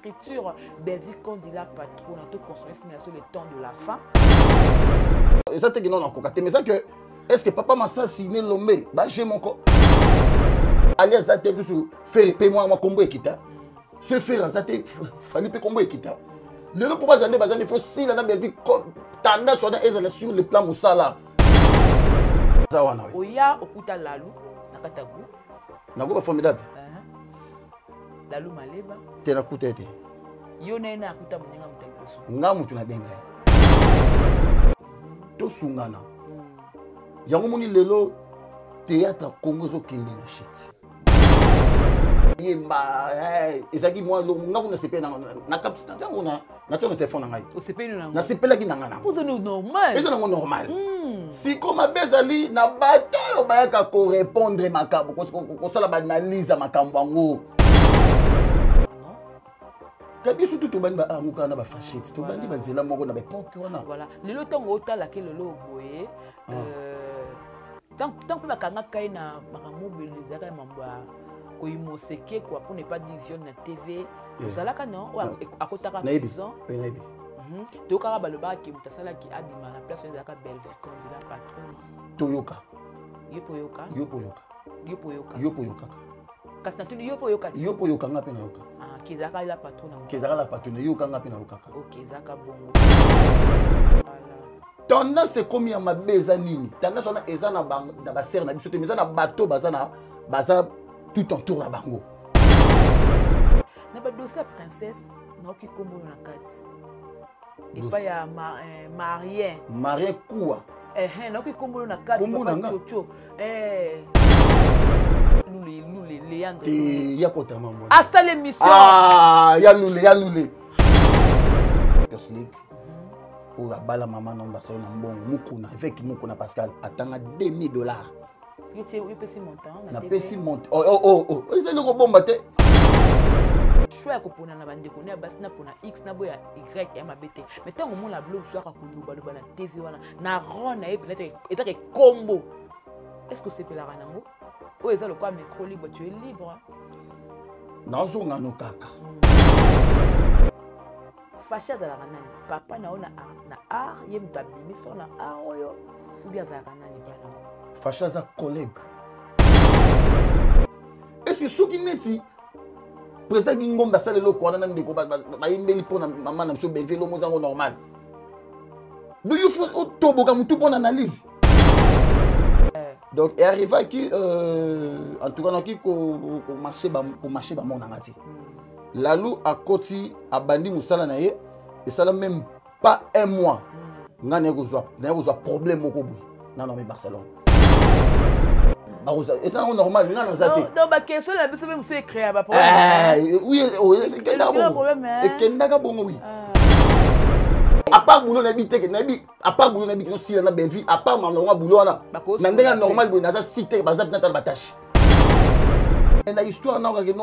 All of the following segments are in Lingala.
écriture Belvique Kondila patron na to consommer film sur le temps de la fin. Et ça te non encore mais ça que est-ce que papa m'a assassiné l'homme bah j'ai mon corps alias ça te juste faire payer moi combo ekita se faire ça te fallait payer combo ekita le nom pour pas aller bazan il faut si la Belvique tanda sur le plan musala ça wana oya okuta lalu nakatagu nako ba formidable lalu maleba te nakuta ete yo na akuta munenga mutaikoso nga mutu na benga to sungana yango moni lelo théâtre Congo zo kende na shit yemba ezaki moi nga kuna sepe na kapita tango na tona téléphone ngai o sepe no na sepela ki nanga na pozo no normal eso nango normal si koma bezali na bato bayaka ko répondre makambo ko sala ba analyse makambo yango kabi surtout to bandi ba amuka na ba fashit to bandi banzela moko na ba époque wana voilà lelo tango otala ke lelo boye tant que bakanga kai na makamobeliza kai mamba ko imoseke quoi pour ne pas dire viol na TV osalaka non akotaka prison to kaka baloba ki mutasala ki abima na place de la Belvique Kondila patron toyoka yopoyoka kasi na tuni yopoyoka ngapi na yoka kizaka la patron kizaka la patron yoka ngapi na yoka OK zaka bongo tendance c'est comme ya mabeza nini tendance on a eza na ba serre na biso te meza na bateau baza tout autour la bango na ba dossier princesse na ki kombo na kati et pas ya marien quoi na ki kombo na kati papa chocho Lule Leandre ya kota mambo asale émission ya lule pour la bala maman non baso na mbongo mukuna avec mukuna Pascal atanga $2000 yo pesi montant na pesi montant oh c'est le bomba te choix ko pona na bande ko ne basi na pona x na boya y ya mabete mais tango mon la blog soit ka kuluba na TV wana na ron na peut-être et combo est-ce que c'est pela ranango o eza le quoi micro libre tu es libre nazonga no kaka Facha za la kanani papa na ona na art ye mutabimi so na art oyo ubia za kanani bana Facha za collègue est-ce que soki neti président Ngomba sale lo ko na ndeko ba yimbeli pona mama na so bevelo mo zango normal do you faut otoboka mutu pona analyse donc et arriva qui en tout cas na ki ko marché ba mona ngati Lalou a koti a bandi musala na ye et ça même pas un mois nga ne ko problème moko boui na mais Barcelone et ça c'est normal nga na zate donc ba question la biso même c'est créer ba problème oui c'est kendaka bongo oui à part boulot na bité à part boulot na bité si na Belvique à part maman boulot na ndenga normal boui na za cité bazat na ta tâche. Et la histoire non rien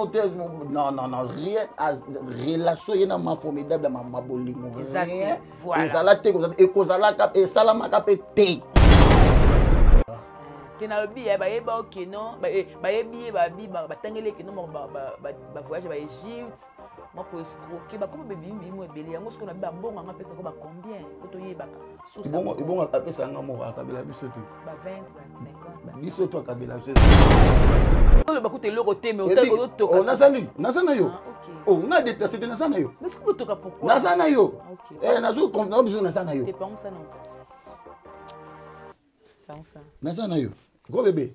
à relation y a ma formidable ma bolingo rien et ça la te et kozala cap et salama cap te kena lobi ba yeba OK non ba yebi ba tangele ke non ba voyage ba Égypte moi pour escroquer ba comme bébé mo ebele yango ce qu'on a ba mbongo nga pesa ko ba combien ko to yebaka bon apesa nga mo akabela biso tout ba 20 ba 50 ba biso to akabela biso le bakute loko te mais autant to oh nasana yo oh na déplacé de nasana yo mais ce que to ka pourquoi nasana yo nazo on besoin nasana yo c'est pas ça non pas ça nasana yo gros bébé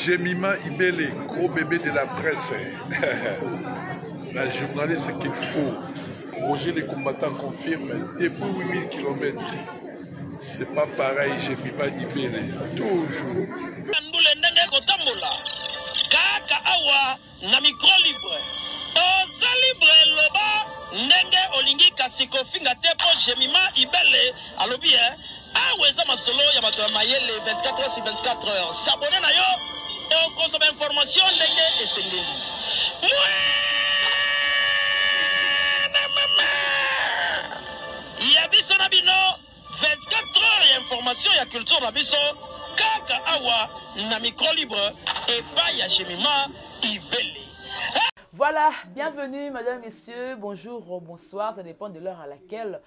Jemima Ibele, gros bébé de la presse. La journaliste qu'il faut. Roger les combattants confirme depuis 8000 km. C'est pas pareil, Jemima Ibele. Toujours. Kaka awa na micro libre. Oza libre loba ndenge olingi kasiko finga tepo Jemima Ibele alobi aweza masolo ya bato ya mayele 24h sur 24h. S'abonner na yo et au cause d'information ndenge esengeli. Ya biso na bino 24 heures ya information ya culture na biso kaka awa na micro libre et pas ya Jemima Ibele. Voilà, bienvenue mesdames, messieurs, bonjour, bonsoir, ça dépend de l'heure à laquelle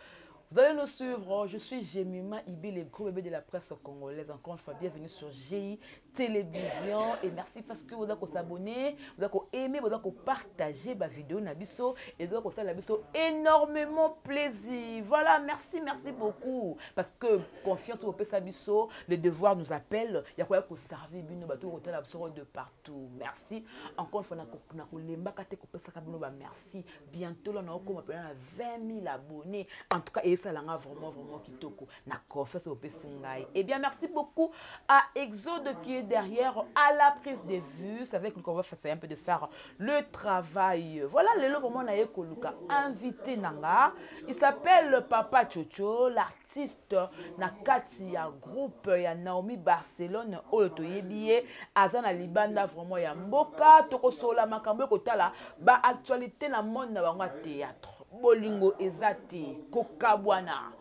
vous allez nous suivre. Je suis Jemima Ibele, le gros bébé de la presse congolaise. Encore une fois, bienvenue sur GI Télévision et merci parce que vous avez s'abonner, vous avez aimé, vous avez partagé ma vidéo Nabiso et vous avez Nabiso énormément plaisir. Voilà, merci beaucoup parce que confiance au Sabiso, le devoir nous appelle. Il y a quoi pour servir bino bateau hôtel absurde de partout. Merci. Encore une fois na ko lemba kate ko pesa kabino ba merci. Bientôt là na ko m'appeler à 20 000 abonnés. En tout cas et ça là vraiment kitoko na confiance au Pessingai. Et bien merci beaucoup à Exode qui est derrière à la prise des vues. C'est avec lui qu'on va faire un peu de faire le travail. Voilà, le lot vraiment na Ekoluka invité nanga. Il s'appelle Papa Chocho, l'artiste na kati ya groupe ya Naomi Barcelone Oloto Yebiye Azana Libanda vraiment ya mboka toko sola makambo kotala ba actualité na monde na bango théâtre. Bolingo ezate kokabwana.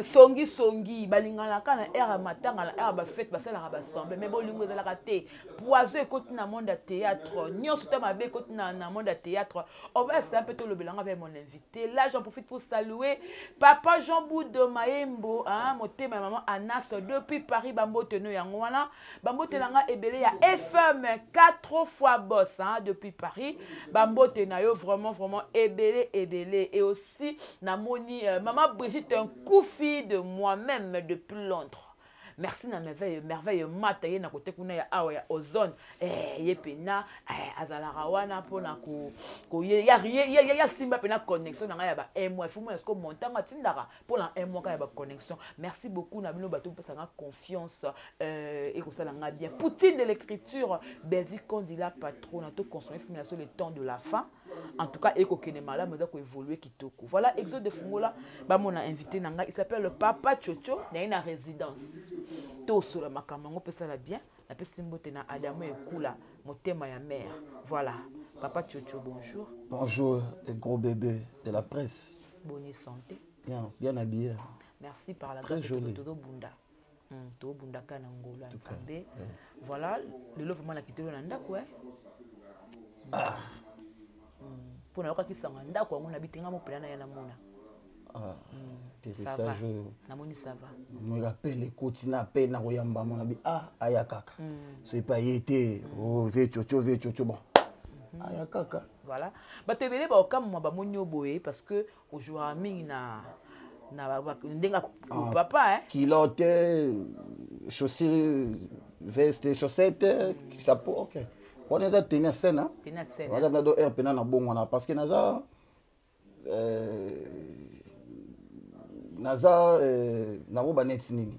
Songi balingana kana era matanga la era ba fête ba sala ba sombe mais bolingo de la raté poison écoute na monde théâtre nyonso ta mabe écoute na monde théâtre on va essayer un peu tout le bilan avec mon invité là j'en profite pour saluer papa Jean Boudou Maembo hein moté ma maman Anas depuis Paris bambo teno yango wana bambo telanga ebele ya FM 4 fois boss hein depuis Paris bambo tenayo vraiment ebele et aussi na moni maman Brigitte un coup fille de moi-même depuis Londres. Merci na merveille mataye na kote kuna ya awa ya ozone yepena azala wana pona ko ya simba pena connexion na ya ba mois fumo est-ce que montanga tindaka pona mois ka ya ba connexion. Merci beaucoup na bino bato pesa nga confiance et ko sala nga bien Poutine de l'écriture Belgique on dit la patron na to consommer fumo sur le temps de la fin. En tout cas eko kenema la moza ko évoluer kitoko. Voilà Exode de Fungola ba mon invité nanga il s'appelle le Papa Chocho na une résidence. Tout sur la makamango peut ça la bien la peut simbote na Adamo et Kula motema ya mère. Voilà Papa Chocho bonjour. Bonjour les gros bébés de la presse. Bonne santé. Bien habillé. Merci par la très joli. Todo bunda. To bunda kana ngola nsambe. Voilà le love vraiment la kitelo na ndako ah. Pour na yoka kisanga ndako yango na bitenga mo pelana ya na mona. Ça je namoni ça va. Me rappelle les continents appel na koyamba mona bi aya kaka. C'est pas été ve chocho bon. Aya kaka. Voilà. Ba tebele ba okam mo ba moni oboye parce que au jour mingi na ndenga papa hein. Kilote chaussures veste chaussettes chapeau OK. On a tenu scène hein. On a do air pena na bongo na parce que naza nabo banet nini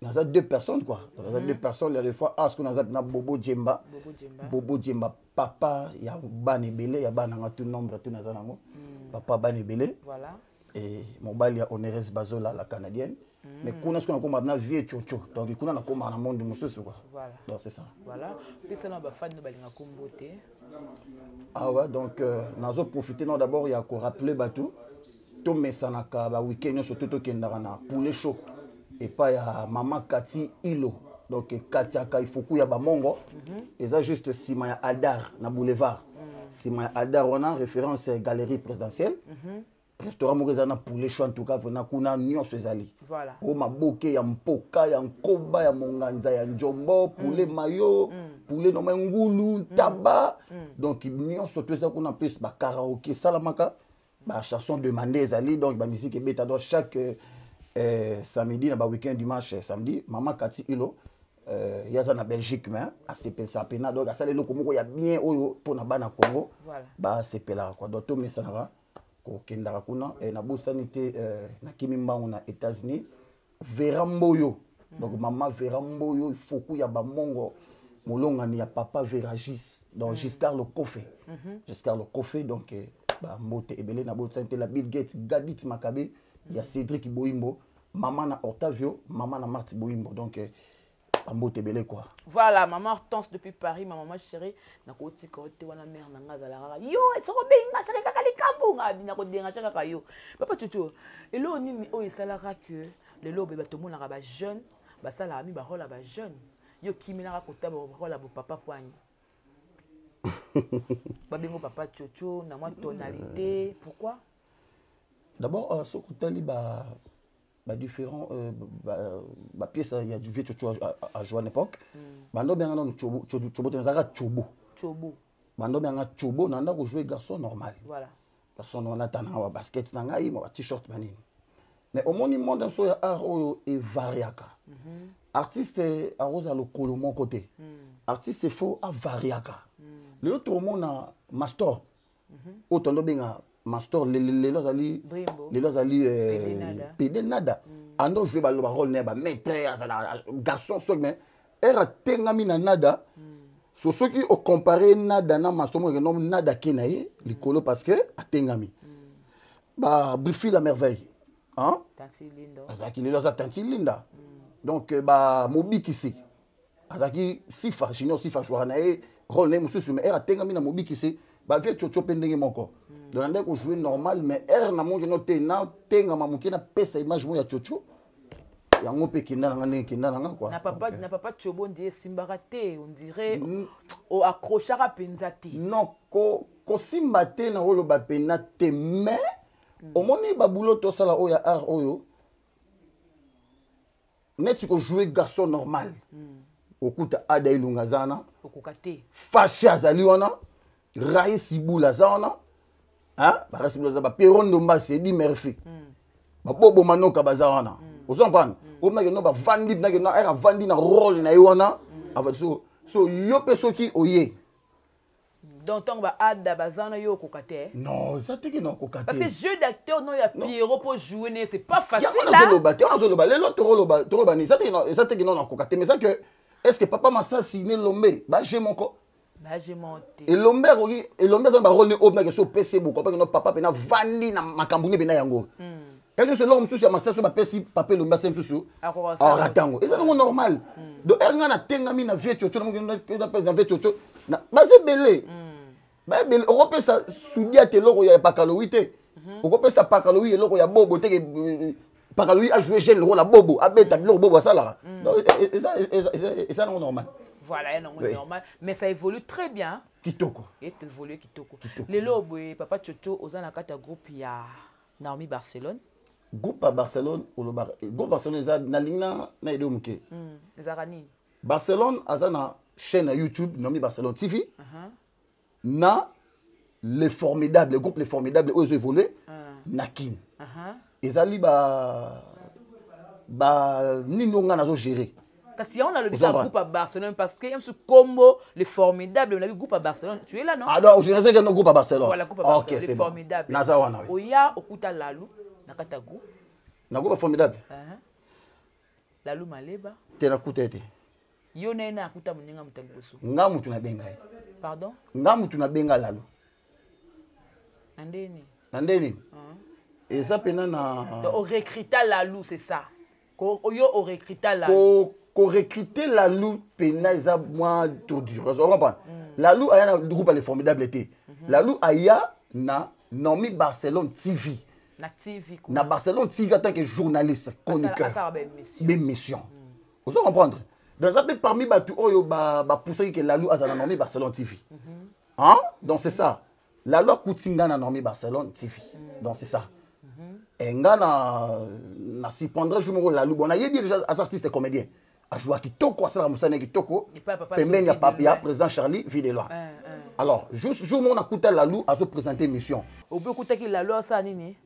naza deux personnes quoi naza deux personnes la fois ce qu'on a na Bobo Djemba papa ya banebele ya bana nga tout nombre tout naza nango papa banebele voilà et mobali ya Honoreuse Bazola la canadienne mais kuna ce qu'on a comme na vie chocho donc kuna na comme na monde mususu quoi voilà donc c'est ça voilà puis ça na ba fan no balinga kombote ouais donc nazo profiter non d'abord il y a ko rappeler batou to mesanaka ba week-end surtout to kendara na poulet chaud et pas ya maman Kati Ilo donc Katiaka ifoku ya ba mongo et ça juste sima ya Aldar na boulevard sima ya Aldar on a référence galerie présidentielle restaurant moko na poulet chaud en tout cas vena kuna nyonso ezali voilà o maboke ya mpoka ya nkoba ya monganza ya njombo poulet mayo poulet no ngulu taba donc nyonso to eza kuna plus ba karaoke salamaka ba chanson demandée ezali donc ba musique ebeta donc chaque samedi na ba week-end dimanche samedi maman Kati Ilo yaza na Belgique mais a sepela pena donc asala eloko moko ya bien oyo pona bana Congo ba sepela quoi donc to mesanaka ko kendaka kuna na bosani te na kimimbango na États-Unis Veramboyo donc maman Veramboyo ifoku ya ba mongo molongani ya papa Veragis donc Giscard le Kofé donc ba mbote ebele na bosani te la Bill Gates Gadit Makabe ya Cédric Boimbo maman na Octavio maman na Marthe Boimbo donc ambote belé quoi. Voilà, maman Hortense depuis Paris, ma maman chérie, na ko tika ote wana mère na nga zala yo, soko benga saka kaka likambo nga bina ko denga chaka yo. Papa Chocho, elo nini o esalaka que le lobe ba tomona ba jeune, ba sala mi ba rola ba jeune. Yo kimina ka kota ba rola bo papa poigne. Ba bengo papa Chocho na moi tonalité, pourquoi? D'abord ce kotali ba différents pièces il y a du vieux Chocho à jouer à l'époque. Bando bien non chobo tenzaka chobo. Chobo. Bando bien chobo nanda ko jouer garçon normal. Voilà. Garçon on attend wa basket na ngai mo t-shirt banini. Mais au monde monde so ya art et variaka. Artiste a rosa le colomon côté. Artiste faux à variaka. Le autre monde na master. Otondo benga master les azali pédé nada ando jouer ba rôle ne ba maître garçon so mais era tengami na nada so soki o comparer nada na master mo nom nada kenaye likolo parce que atengami ba brifi la merveille hein Tanti Linda azaki les za Tanti Linda donc ba mobikisi azaki sifa junior sifa jouer na rôle ne mususu mais era tengami na mobikisi ba vie Chocho pendenge moko donc on a joué normal mais er na mongi no te na tenga mamuki na pesa image mo ya Chocho yango pe kinda nga quoi na papa Chobo ndie simbaraté on dirait au accrochera penzate non ko simbate na olo ba penate mais au moni ba boulot to sala o ya art oyo net ko jouer garçon normal okuta ada ilungazana okukate faché azali wana Rai Sibula zana hein ba Sibula za ba Peron Domba c'est dit Murphy ba bobo manoka bazana ozo comprendre o na ke no ba vandi na ke na era vandi na rôle na yona ava so yo peso ki oye donc on va ada bazana yo kokate non ça te que non kokate parce que jeu d'acteur non ya Pierrot pour jouer ne c'est pas facile là on a zo loba le toro ba ni ça te que non kokate mais ça que est-ce que papa m'a assassiné l'homme ba j'ai mon corps. Et l'homme a un rôle au mec sur PC beaucoup parce que notre papa pena vandi na makambuni pena yango. Et je sais l'homme sur ma sœur ba PC papa l'homme c'est sur. Ratango. Et ça c'est normal. Donc elle na tengami na vieux Chocho na vieux Chocho. Na ba c'est belé. Ba belé on peut ça soudia te loko ya pakaloïté. On peut ça pakaloï loko ya bobo te pakaloï a joué jeune le rôle à bobo a beta loko bobo ça là. Et ça c'est normal. Voilà, non, normal. Mais ça évolue très bien. Kitoko. Et évolue Kitoko. Les lobes, papa Chocho, aux anakata groupe, il y a Naomi Barcelone. Groupe à Barcelone, groupe Barcelone, na edomuke. Les Arani. Barcelone, azana chaîne à YouTube, Naomi Barcelone TV. Na les formidables, le groupe les formidables, eux évolué. Nakin. Et zali ba nino nga nazo gérer. Si on a le groupe à Barcelone, parce qu'il y a ce combo, les formidables, on a vu groupe à Barcelone. Tu es là, non? Ah non, je ne sais que nos groupe à Barcelone. Voilà, groupe à Barcelone, okay, les formidables. Nazawana, oui. Oya, Okuta Lalou, Nakatagu. Na groupe formidable. Lalou Maleba. Tena kutete. Yone na Akuta Muninga Mutambusu. Ngamu tuna benga. Pardon? Ngamu tuna benga Lalou. Nandeni. Nandeni. Et ça pena na. Au recruta Lalou, c'est ça. Oyo au recruta Lalou. Qu'on recruter la loup pena isa moins trop dur. On comprend. La loup aya na groupe les formidables été. La loup aya na Naomi Barcelone TV. Na TV. Na Barcelone TV en tant que journaliste, chroniqueur. Belle mission. Vous comprendre. Dans un peu parmi batu oyo ba pousser que la loup asa na Naomi Barcelone TV. Hein? Donc c'est ça. La loup kutinga na Naomi Barcelone TV. Donc c'est ça. Et nga na si prendrait je me la loup. On a yebi déjà artistes et comédiens. A joué à Kitoko, à Musane Kitoko, Pemben ya Papia, président Charlie, Vidélois. Alors, juste jour où on a coûté la lou à se présenter mission. On peut coûter la loi ça nini?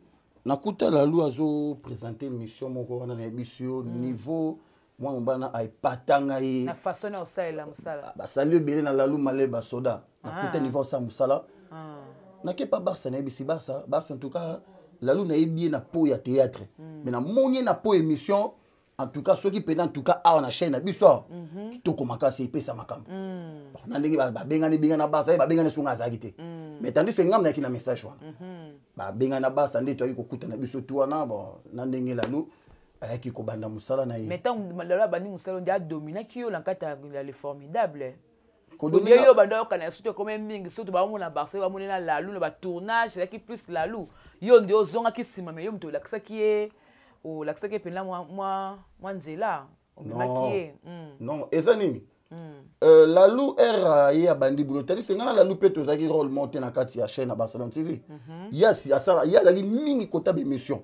Na coûté la lou à se présenter mission, mon corps na mission niveau moi on bana ay patanga y. Na façon au ça la musala. Ba salut belé na la lou malé ba soda. Na coûté niveau ça musala. Na ke pas Barça na bisi Barça en tout cas la lou na bien na po ya théâtre. Mais na monye na po émission. En tout cas, ceux qui pendant en tout cas à la chaîne, biso, tout comme ça c'est pesa makam. On a dit bah bengani bengana basa, bah bengani sunga zagite. Mais tandis que ngam na ki na message wana. Bah bengana basa ndé to yi ko kuta na biso tu wana bon na ndenge la lou. ayaki kobanda musala na ye mais tant lelo bandi musala ndia dominaki yo lankata les formidables kodomina yo banda yo kana surtout comme mingi surtout ba mona Barcelone ba mona na Lalou na ba tournage là qui plus Lalou yo ndio zonga ki sima mais yo mto lakisa ki e o lakisa ki pena moi nzela o maki non eza nini Lalou era ya bandi boulot tadi sengana Lalou pe tozaki rôle monté na kati ya chaîne à Barcelone TV yasi asara ya zaki mingi kota be émission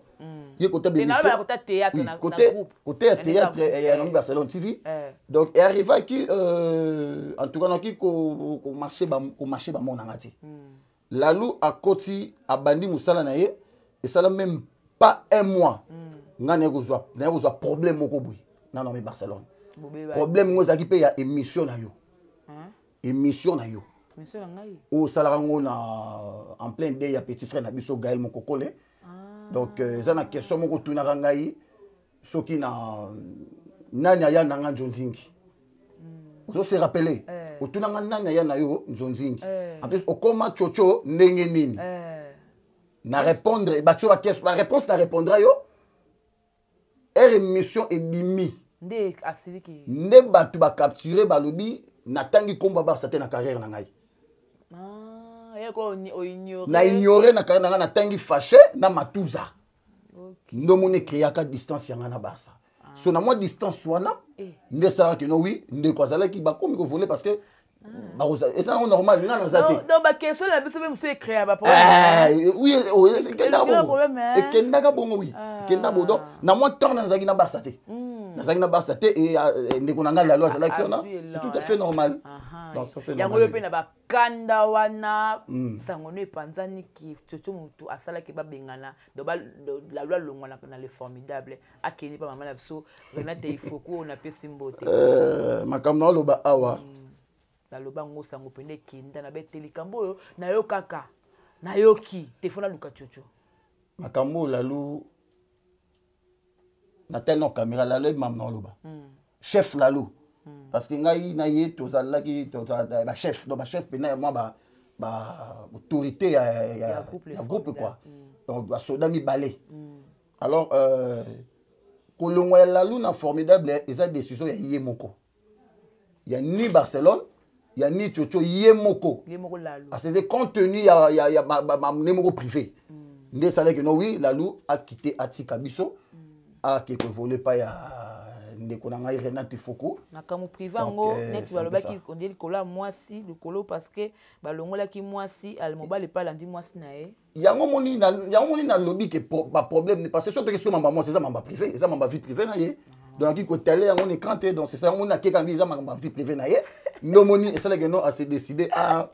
ye kota be émission côté théâtre na groupe côté théâtre et na Barcelone TV donc et arriva qui en tout cas naki ko marché ba mona ngati Lalou a koti a bandi musala na ye et ça même pas un mois ngane ko zo problème moko boui na no Barcelone problème ngo zaki pe ya émission na yo émission na yo o salarango na en plein day ya petit frère na biso Gaël Mokokole donc ça na question moko tunaka ngai soki na nani ya nanga Nzonzingi ozo se rappeler o tunanga nani ya na yo Nzonzingi en plus okoma chocho ndenge nini na répondre ba tu la question la réponse na répondra yo émission ebimi nde asiliki nde batu ba capturer balobi natangi komba ba certaine carrière na ngai yako ignorer na ignorer na carrière na ngai natangi fâché na matuza ndo mone créer ka distance yanga na Barça so na moi distance wana nde ça que no oui nde ko zala ki ba komi ko voler parce que et ça normal na zate donc ba question la biso même se créer ba problème oui c'est que kenda ka bongo oui kenda bodo na moi temps na zaki na Barça te nazaki na Barça te et ndeko na ngai Lalou azalaki wana c'est tout à fait normal donc ça fait normal yango pe na bakanda wana sango no epanzani ki toto mutu asalaki babengana donc Lalou alongwana na les formidables akeni pa mama na biso Renate Ifoko na pesi mbote makambo na loba awa naloba ngo sango pende kinda na beteli kambo na yo kaka na yoki telefona luka chocho makambo Lalou na tel non caméra Lalou mam na loba chef Lalou parce que ngai na ye tozalaki ba chef donc ba chef pena moi ba autorité ya groupe quoi donc ba soda mi balé alors kolongwa Lalou na formidable eza décision ya Yemoko ya ni Barcelone ya ni chocho Yemoko Lalou c'était compte tenu ya ma numéro privé nde ça que non oui Lalou a quitté Atika biso a qui volé pas ya ndeko na ngai Renate Ifoko na kamu privé ngo net balobaki kondeli kola mwasi likolo parce que balongola ki mwasi al mobile pas landi mwasi na ye yango moni na lobby que pas problème parce que surtout que sur mamba moi c'est ça mamba privé ça mamba vie privée na ye donc qui ko télé yango on écran donc c'est ça on a que quand ça mamba vie privée na ye no moni ça que non a se décider à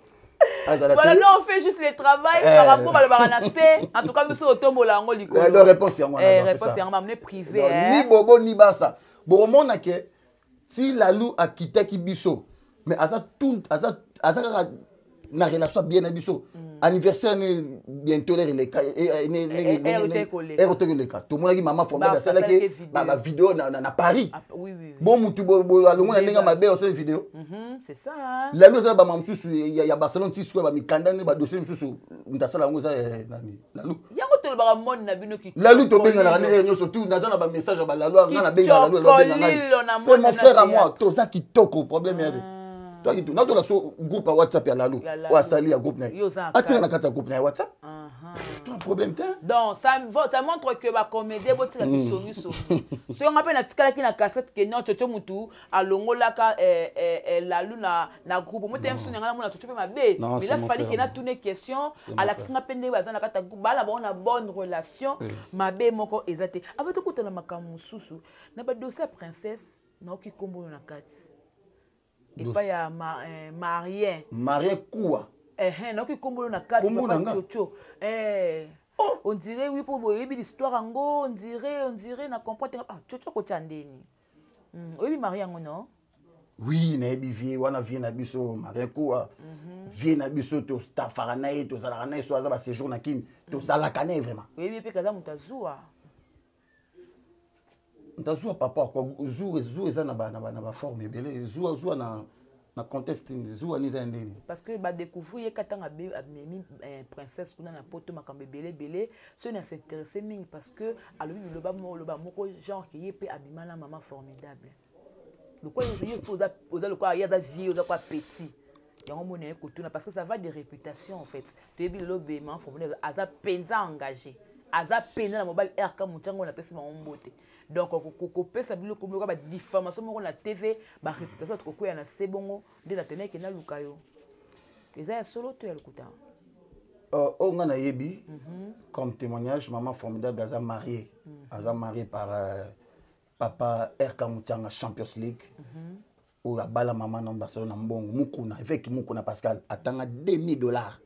voilà, non, on fait juste le travail par rapport à le baranasser. En tout cas, monsieur Otombola ngo likolo. La réponse yango na réponse yango mamne privé. Ni bobo ni basa. Bon mona que si Lalou a quitté ki biso mais asa tout asa na relation bien na biso anniversaire ni bientôt les cas et cas tout monde qui maman fondé dans celle qui ba vidéo na Paris oui oui bon mutu bo alongo na ndinga mabe au vidéo c'est ça Lalou ça ba mamsusu ya Barcelone ti soit ba mikanda ni ba dossier msusu ndasala ngo ça nani Lalou yango to ba monde na bino ki Lalou to benga na nyo surtout na ba message ba Lalou na benga Lalou c'est mon frère à moi to ça qui toko problème ya toi qui tout notre groupe WhatsApp ya Lalou ou asali ya groupe na atira na kata groupe na WhatsApp tu as problème t'es donc ça montre que ba comédie boti la bisongi so on appelle na tikala ki na cassette que non chocho mutu alongola ka Lalou na groupe mo tem sunanga na chocho pe mabe mais il a fallu que na tourner question à la kinga pende baza na kata groupe bala ba on a bonne relation mabe moko ezate avec tout kutana makamu susu na ba dossier princesse na ki kombo na kati et pas ya marien quoi non qui kombo na kati papa chocho on dirait oui pour boyebi l'histoire ango on dirait na comprendre chocho ko tandeni oui marien ngo non oui na ebi vie wana vie na biso marien quoi vie na biso to stafara na to zala na so azaba séjour na kini to zala kané vraiment oui pe kaza mutazua ntazua papa quoi zou eza na ba forme belé zou na na contexte zuwa ni za ndeni parce que ba découvrir katanga memi princesse kuna na poto makambe belé ce n'est s'intéresser mingi parce que alobi loba moko genre qui yepe abimana maman formidable le quoi il oza le quoi il y a da vie oza quoi petit yango mona ekotuna parce que ça va de réputation en fait tebi lobe maman formidable aza penza engagé aza penza na mobile RK mutango na pesi mambote. Donc, kopesa biloko moko ba diffamation moko na TV, ba réputation to koya na sebongo de la tenue ke na lukayo. Eza ya solo to ya lukuta. On a yebi comme témoignage maman formidable aza mariée. Aza mariée par papa RK Mutanga Champions League. Ou la bala maman non Barcelone mbongo mukuna avec mukuna Pascal atanga $2000.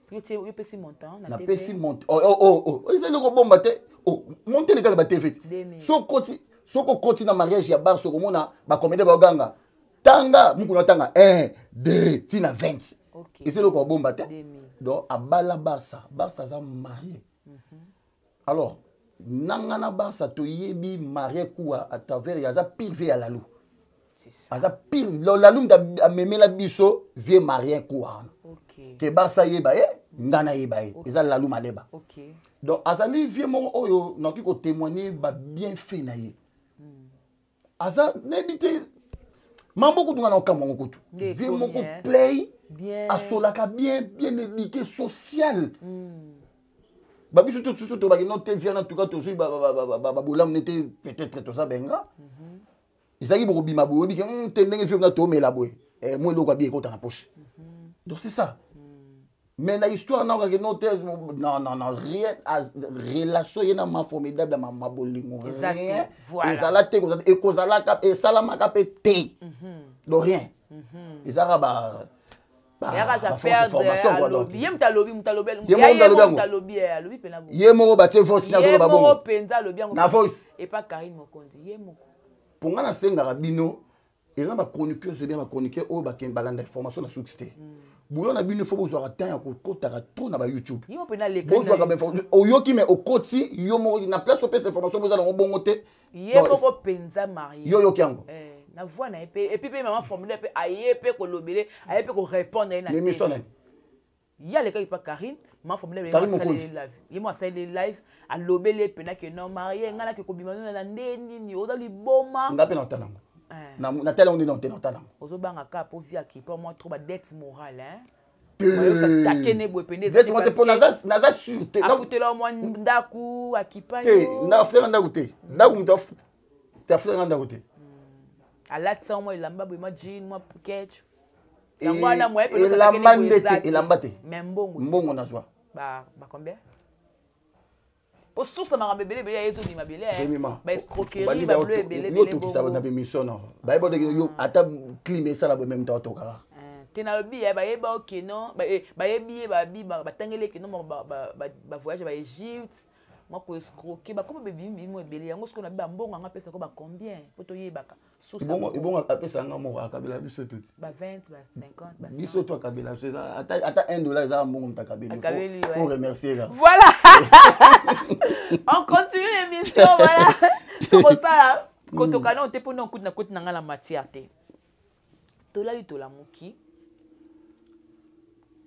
Yo pesi montant na pesi montant ils le bomba te monter les gars ba TV soko koti na mariage ya bar soko mona ba comédie ba ganga tanga mukuna tanga 1 2 tina 20 et c'est le ko bomba te donc abala Barça za marié alors nangana Barça to yebi marié quoi à travers ya za pire ya lalu aza pire lalu a memela biso vie marié quoi que Barça yeba ngana yeba eza lalu maleba donc azali vie mo oyo na ko témoigner ba bien fait na ye aza nebité mambo kutunga na okamwa ngokutu vie moko play asolaka bien éduqué social babiso tout ba no te vient en tout cas toujours ba bolam n'était peut-être tout ça benga izaki boko bima bobi ke tendenge vie na to mela boy moi loko bien ko na poche donc c'est ça. Mais la histoire n'a pas non, rien à relation y a ma formidable ma bolingo rien et ça la te et cause la cap et ça la ma cap te donc rien et ça ba formation quoi donc yem talobi pena yemo ba te voice na zo ba bongo penza lobi na voice et pas Karine Mokonzi yemo pour nga na senga rabino et ça ba chroniqueur c'est bien ba chroniqueur o ba ken balanda information na succès boulot na bino faut bozwa temps ya kokota trop na ba YouTube bozwa ka information oyoki mais okoti yo mo na place o pesa information bozala ngo bongo te yemo ko penza marié yo yoki yango na voix na epé et puis maman formulaire pe ayepe ko lobele ayepe ko répondre na l'émission ya le cas pas Karine maman formulaire live yemo ça les live a lobele pe na que non marié ngana ke ko bimano na ndeni ni ozali boma ngape na talango na telle on est dans talent ozobanga ka po via qui pour moi trop ba dette morale hein takene bo pende dette moi te pour naza sûreté na futela mo ndaku akipa yo na frère ndaku te ndaku mtof ta frère ndaku te ala tsa mo ilamba bo ma jean mo puket ngwana mo epe ilamba ndete ilamba te mbongo na zwa ba combien pour source ma bébé yezo ni ma belé ba escroquerie ba bleu belé yo to ki ça na émission non ba bo de yo ata climer ça la même temps to kara tena lobi ba yeba ok non ba yebi ba tangele ke non ba voyage ba Égypte moi ko escroquer ba comme bébé mo belé yango ce qu'on a ba mbongo nga pesa ko ba combien poto yebaka source bon apesa nga mo akabela biso tout ba 20 ba 50 ba 100 biso to akabela ça ata $1 za mbongo mtakabela faut remercier là voilà. On continue l'émission voilà comme ça quand on kana on te pona on coup na la matière te tolali tolamuki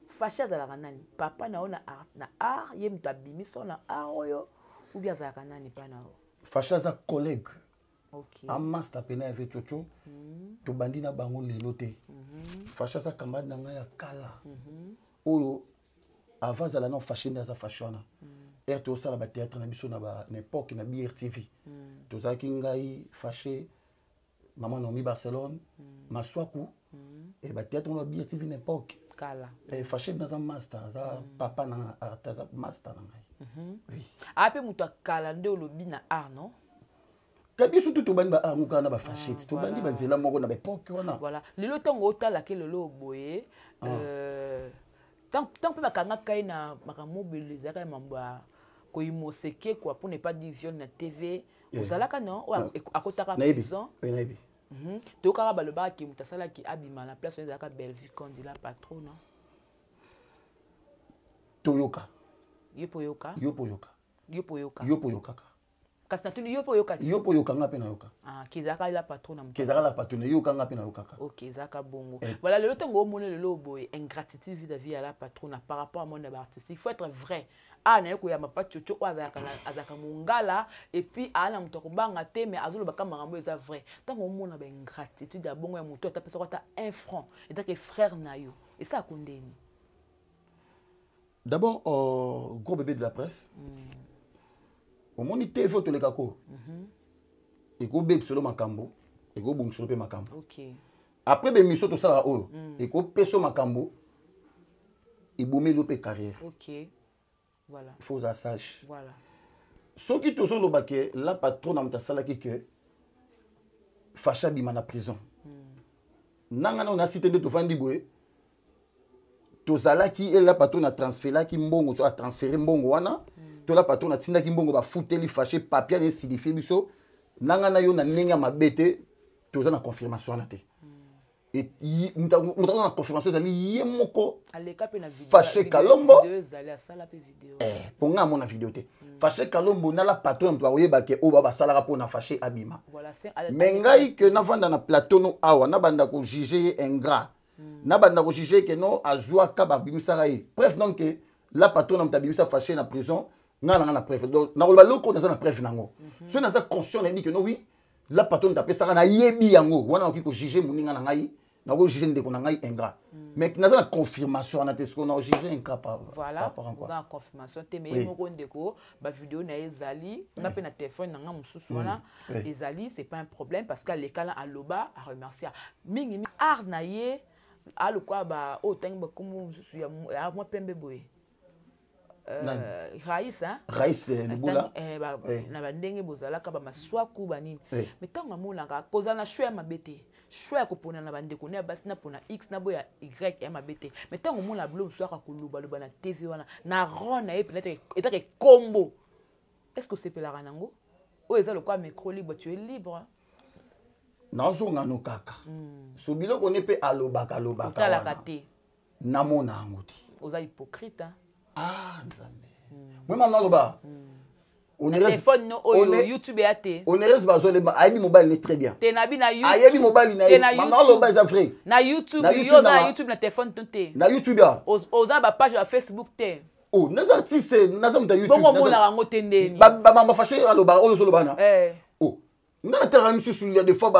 fasha za la kanani papa na ona na art ye mtabimi so na art oyo ou bien za kanani pa na fasha za collègue OK a master pena avec chocho to bandi na bango lelo te fasha za kamba na nga ya kala oyo avant za la non fashion za fashion et tout ça la théâtre na biso na ba n'époque na BRTV to za kingai fâché maman nomi Barcelone maswaku et ba théâtre na BRTV n'époque kala et fâché dans un master za papa na art za master na ngai oui ape muto kala nde olobi na art non tabi surtout to bandi ba art muka na ba fâché to bandi ba nzela moko na ba époque wana voilà lelo tongo otala ke lelo boye tant que bakanga kai na makamobile zaka mamba ko imoseke quoi pour ne pas dire viol na TV ozalaka non akotaka prison naibi to kaka baloba ki mutasala ki abima na place zaka Bellevue Kondila patron non toyoka yopoyoka yopoyoka kasi na tuni yo po yoka yo po yoka ngapi na yoka kezaka la patron na kezaka la patron yoka ngapi na yoka OK ezaka bongo voilà le temps go mona le boy ingratitude vis-à-vis à la patron par rapport à mon artiste il faut être vrai na yoko ya mapachocho azaka mongala et puis ana mutoko banga te mais azolo baka marambo eza vrai tant go mona ba ingratitude ya bongo ya muto atapesa ko ta 1 franc et donc frère na yo et ça kondeni d'abord gros bébé de la presse au moni TV to le kako et go bébé solo makambo et go bung solo pe makambo OK après be miso to sala o et go peso makambo et bomé lo pe carrière OK voilà il faut ça sage voilà ce qui to solo baké la patron na mta sala que facha bima na prison nanga na cité de to fandi boy to sala qui est la patron na transférer qui mbongo so a transférer mbongo wana to la patron na tinda ki mbongo ba futeli fâché papier ne signifie biso nanga na yo na ninga mabete to za na confirmation na te et muta na confirmation zali yemoko aleka pe na vidéo fâché kalombo vidéo zali asala pe vidéo ponga mona vidéo te fâché kalombo na la patron to oyeba ke o ba sala rappo na fâché abima voilà c'est mais ngai que na vanda na plateau no awa na banda ko juger ingrat na banda ko juger que non azwa ka ba bimisara yi bref donc que la patron na mtabimisa fâché na prison ngana na preuve donc na ba loko na preuve nango so na za conscient na dit que non oui la patron ta pesa na yebi yango wana ko juger muninga na ngai na ko juger ndeko na ngai ingrat mais na za confirmation na te ce qu'on a juger incapable voilà na confirmation te mais moko ndeko ba vidéo na ezali na pe na téléphone na nga mususu wana ezali c'est pas un problème parce que les kala aloba a remercier mingi art na ye alo kwa ba o tangi ba kumu mususu ya moi pembe boye Raïs hein Raïs le boula na bandenge bozalaka ba maswaku banini mais tanga molanga koza na choix mabete choix ko pona na bandeko ne basi na pona x na boya y ya mabete mais tanga mola blog soaka kuluba luba na TV wana na rona et peut-être et combo est-ce que c'est pela ranango o ezalo kwa micro libre tu es libre nazonga no kaka so biloko ne pe alobaka la kate na mona ngoti oza hypocrite hein nzambe moi maintenant loba on est téléphone no YouTube ya te on est bazole ba aibi mobile est très bien te na bi na YouTube aibi mobile na maintenant loba est vrai na YouTube yo na YouTube na téléphone te na YouTube ya oza ba page ya Facebook te oh les artistes naza mta YouTube bongo mona rango tendeni ba fâché aloba o solo bana oh ngana tera misusu il y a des fois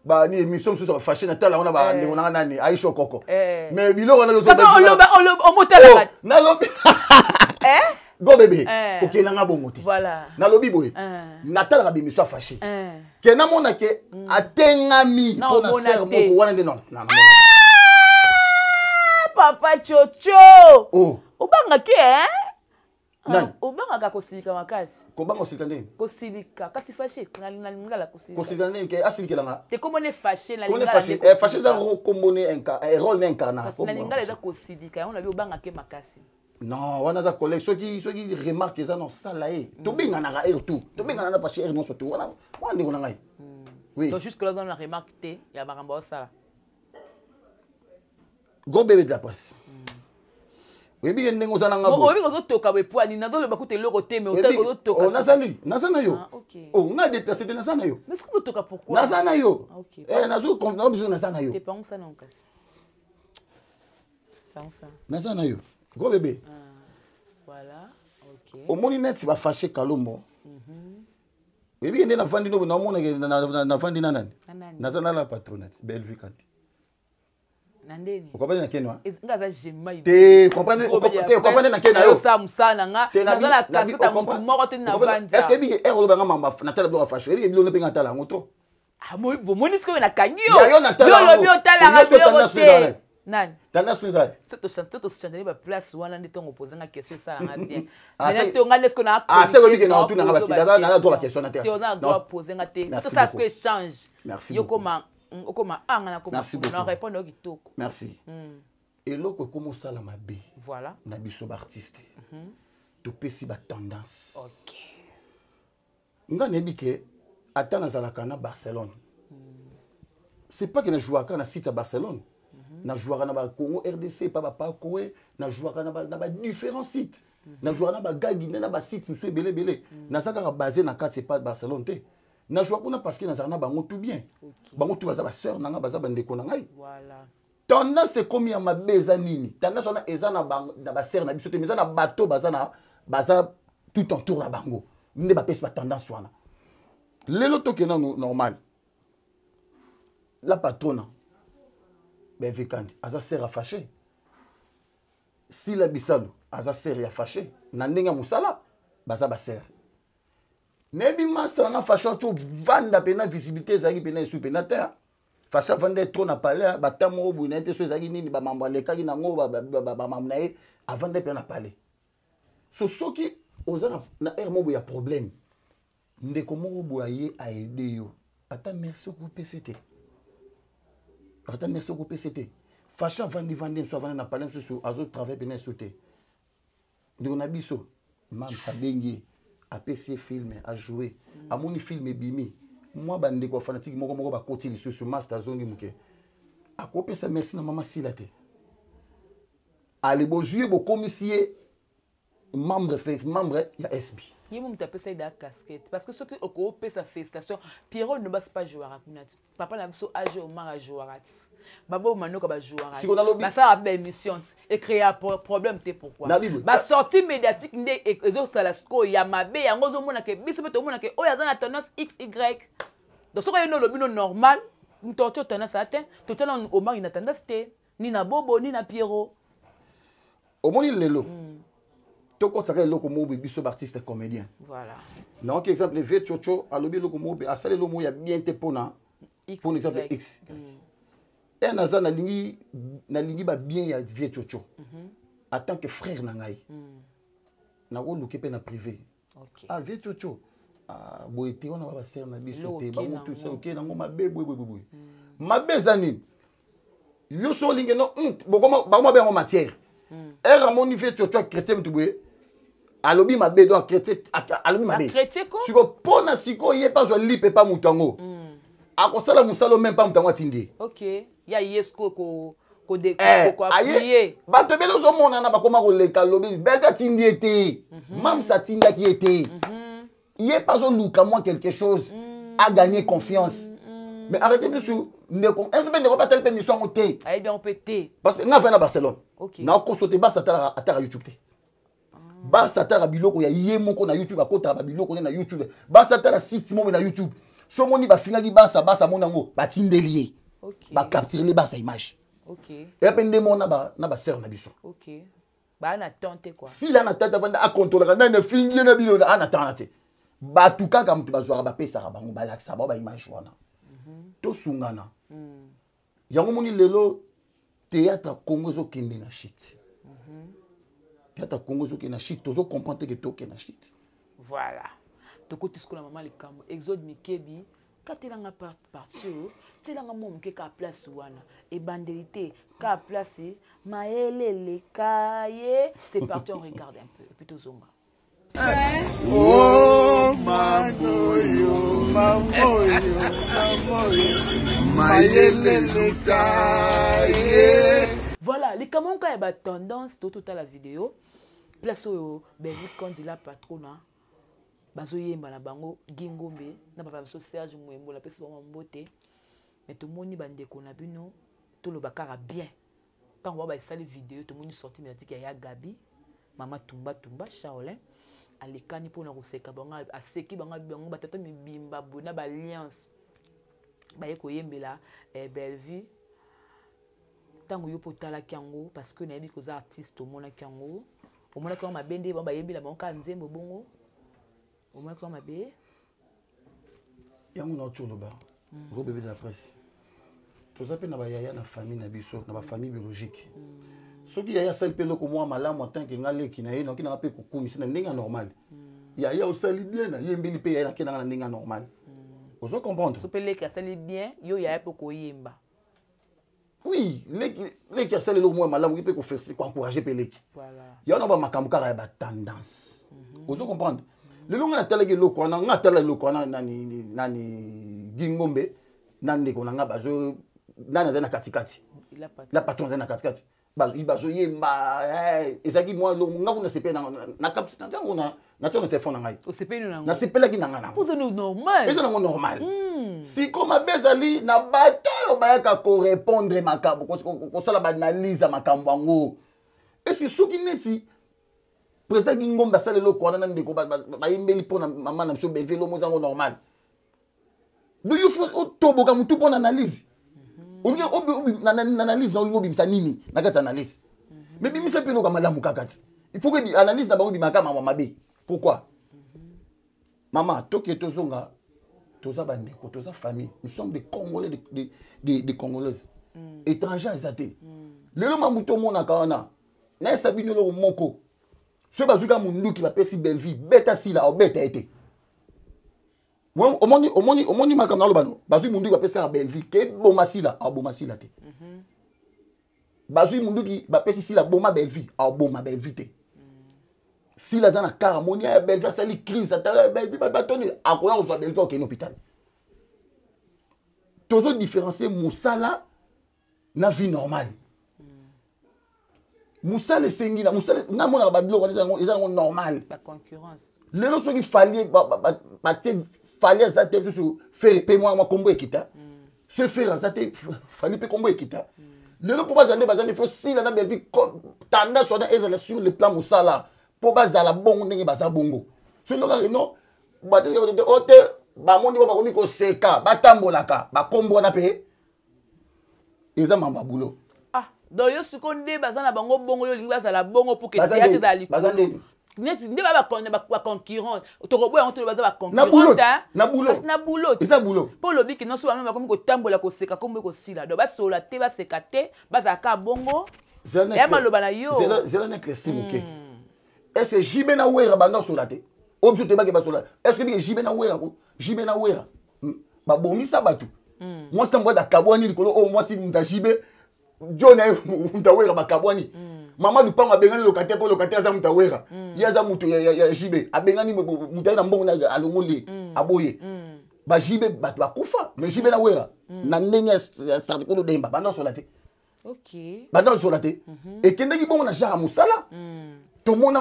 ba ni émission sur fâché na tala on a ba ndeko na nani Aisha Koko mais biloko na yo so o motala na lobi go bébé OK na nga bongo te voilà na lobi boy na tala ba émission fâché ke na mona ke atengami pour na ser moko wana de non papa chocho oh obanga ki nan obanga kosilika makasi kobanga kosilika ndeni kosilika kasi fâché na lingala kosilika ndeni ke asilikela nga te komone fâché na lingala fâché za kombone rôle incarnation na lingala za kosilika on a bi obanga ke makasi non wana za collègue ceux qui remarquent ça non sala to binga na ga tout to binga na fâché non surtout wana ndeko na ngai oui donc jusque là on a remarqué ya maramba ça go bébé de la presse oui bien ndenge ozana nga bo obi kozotoka be poani na dolo bakute loko te mais ozotoka nazana yo oh nga déplacé te nazana yo mais est-ce que ozotoka pourquoi nazana yo nazo comprendre besoin nazana yo te pense ça non kasi pense ça nazana yo go bébé voilà OK au moni net va fâcher Kalombo oui bien ndena fandi no na mona na fandi nani nazana la patronate belle vie kanti nandeni ukopane na kenwa ngaza jema te comprenez na kenwa yo sa musana nga ngala kasita moko te na vanza est-ce que bi ero banga mamba na tala blo fâché bi bilo ne penga tala ngoto moi bo moni ce que na kanyo yo na tala yo tala nga nani tanda swizai to chanter ba place wana ndi tongo poser nga question ça nga bien mais to nga nesko na c'est que bi na tout na ba kidada na droit question na terre to na droit poser nga te to ça ce que échange yo comment okoma anga na koma na répondre au kitoko merci et loko comme ça la mabe voilà na biso ba artiste to pesi ba tendance OK nga nebi ke atana zalaka na Barcelone c'est pas que na jouaka na site à Barcelone na jouaka na ba Congo RDC pas ba Koé na jouaka na ba différents sites na jouaka na ba Guinée na ba sites monsieur belé na saka basé na 4 c'est pas Barcelone té na jouaka na parce que na zana bango tout bien bango tout baza ba sœur nanga baza ba ndeko na ngai voilà tendance c'est comme ya mabeza nini tendance on a eza na ba sœur na biso té mais na bateau baza tout autour na bango ne ba pèse pas tendance wana lelo to ke na normal la patronne ben vikandi aza sœur a fâché si la bisalo aza sœur ya fâché na ndenge musala baza ba sœur nebi master na fâché to vanda pena visibilité zaki pena sous pena terre fâché vanda trop na palais batamo bu na été so zaki nini ba mambo lekaki na ngo ba mambo na ye avant de pena palais so soki oza na air mo ya problème ndeko mo bo aye a aider yo ata merci ko PCT ata merci ko PCT fâché vandi so vandi na palais so azo travailler pena sauter ndeko na biso mam sabengi a PC film a jouer a moni film bimi moi bandeko fanatique moko ba koti lisusu master zongi muke a ko pesa merci na mama silate allez bo jouer bo commissaire membre ya SB il m'a tapé ça dans casquette parce que ce qui occupe sa festation Pierrot ne basse pas jouer à papa n'a pas âgé au mar à jouer à babo manoko ba jouer à ça a belle mission et créer un problème t'es pourquoi ba sortie médiatique ndé ezo salasco ya mabe ya ngozo mona ke biso to mona ke o ya dans la tendance XY donc ce que no lobino normal mtoto tendance atteint tout tellement au mar une tendance té ni na bobo ni na Pierrot au moni lelo quand ça loko mobe biso artiste comédien voilà donc exemple V Chocho a lobi loko mobe a salé lomo ya bien te pona pour exemple X et naza na lingi ba bien ya V Chocho en tant que frère na ngai na ko luke pe na privé ah V Chocho ah boité on va passer na biso te ba mutu ça OK na ngoma bebwe mabeza nini yo so linge no bokoma ba mo be en matière era mon V Chocho chrétien mtubwe alobi mabe donc chrétien alobi mabe chrétien ko siko pona siko ye pas zo lipe pas mutango akosala musalo même pas mutango atindi OK ya yesko ko de ko appuyer bato belo zo mona na bakoma ko leka lobi belka tindi été mam sa tinda qui était ye pas zo luka moi quelque chose a gagner confiance mais arrêtez de sous ne comme un peu ne pas tel permission au té ay bien on peut té parce que na va na Barcelone na ko sauter bas à YouTube té basa tala biloko ya ye moko na YouTube akota ba biloko na YouTube basa tala site mo na YouTube so moni ba finga ki basa mona ngo ba tindelier ba capturer les basa image et pende mona ba sœur na biso ba na tante quoi si la na tante banda a contrôler na fingi na biloko ana tante ba tuka ka mtu bazwa ba pesa ka bango ba laksa ba image wana to sungana yango moni lelo théâtre Congo zo kende na shit Théâtre Congo zo kena shit tozo comprendre que to kena shit voilà to ko tisko la maman likambo exode mikebi katelanga partout telanga mom ke ka place wana et bandelité ka place maelele kaye c'est parti on regarde un peu et puis tozonga oh mamoyo maelele kaye. Voilà, les camons ont tendance tout à la vidéo. Place au Belgique quand il a patrona. Bazoye malabango gingombe na papa so Serge Mwembo la pesa ba mbote. Mais tout le monde bande ko na bino tout le bakara bien. Quand on va essayer vidéo tout le monde sorti médiatique ya Gabi, maman Tumba Shaolin. Alikani pour na koseka banga aseki banga bango batata mibimba bona ba alliance. Ba yeko yembela Bellevue. Tango yo potala kiango parce que na yebi ko za artiste au mona kiango au mona ko mabende ba yembi la banka nzembo bongo au mona ko mabe yango na choloba gros bébé de la presse to ça pe na ba yaya na famille na biso na ba famille biologique soki yaya sali pe loko moi malamu tant que ngaleki na ye no ki na pe kukumisa na ndenge normal yaya osali bien na yembeli pe yaya na kena na ndenge normal ozo comprendre so pe leki asali bien yo yaya pe ko yemba. Oui, les qui a celle le moins malade, qui peut encourager Peleki. Voilà. Il y a un makambuka à la tendance. Vous comprenez? Le long na tele ke loko na tele loko na nani gingombe nani ko na bazo nani za na katikati. la patron za na katikati bazo yemba ezaki moi nga kuna sepe na kapti na tango na tio na téléphone ngai o sepe no na sepela ki nanga na pozo no normal eza nango normal si koma bezali na bato oyo bayaka ko répondre makambo ko sala ba analyse makambo yango est-ce soki neti président Ngomba sala eloko wana ndeko bayimbeli mpona mama na biso bevelo mozango normal do you faut toboka mutu mpona analyse analyse na olingo bimisa nini na kati analyse mais bimisa pe loka malamu kakati il faut que analyse na bango bimaka mama mabe pourquoi maman toke tozonga toza bandeko toza famille nous sommes des Congolais des Congolaises étrangers azaté lelo mamuto mona kawana na sabino lo moko so bazuka munduki ba pesi belle vie beta sila o beta été omoni makambo na lobano bazui munduki bapesi kaka belle vie ke boma sila aboma sila te bazui munduki bapesi sila boma belle vie aboma belle vie te sila za na kara moni ya belle vie asali crise ata belle vie batoni akoya kozwa belle vie okende hôpital tozo différencier musala na vie normale musala esengi na musala nga mona ba biloko eza normal la concurrence lelo soki falier batie fallait ça te juste faire payer moi combo ekita se faire ça te fallait payer combo ekita le pour bazande il faut si la belle vie tendance sur le plan musala pour bazala bongo ndenge baza bongo so loka non ba te ote ba mondi ba komi ko seka batambolaka ba combo na pe eza mamba boulot ah donc yo sukonde bazana bango bongo yo lingi bazala bongo pour que théâtre dali bazande neti nde ba concurrent tokoboya ngoto baza ba concurrent na boulot na boulot eza boulot po lobi ki non so ba même comme ko tambola ko seka comme ko sila donc ba sola te ba seka te baza ka bongo ya maloba na yo zela na classe muke est-ce jibe na wera banda sola te objet te ba ke ba sola est-ce que jibe na wera ba bomisa batu moi c'est moi da kabwani likolo o moi si nda jibe jona nda wera ba kabwani mama lupango abengani locataire pour locataire aza mutu awera ye aza mutu ya jibe abengani mutu aye na mbongo na alongoli aboye ba jibe bato bakufa mais jibe na wera na ndenge ya sartikolo demba banda sola te ok banda sola te ekendeki bongo na genre musala tomona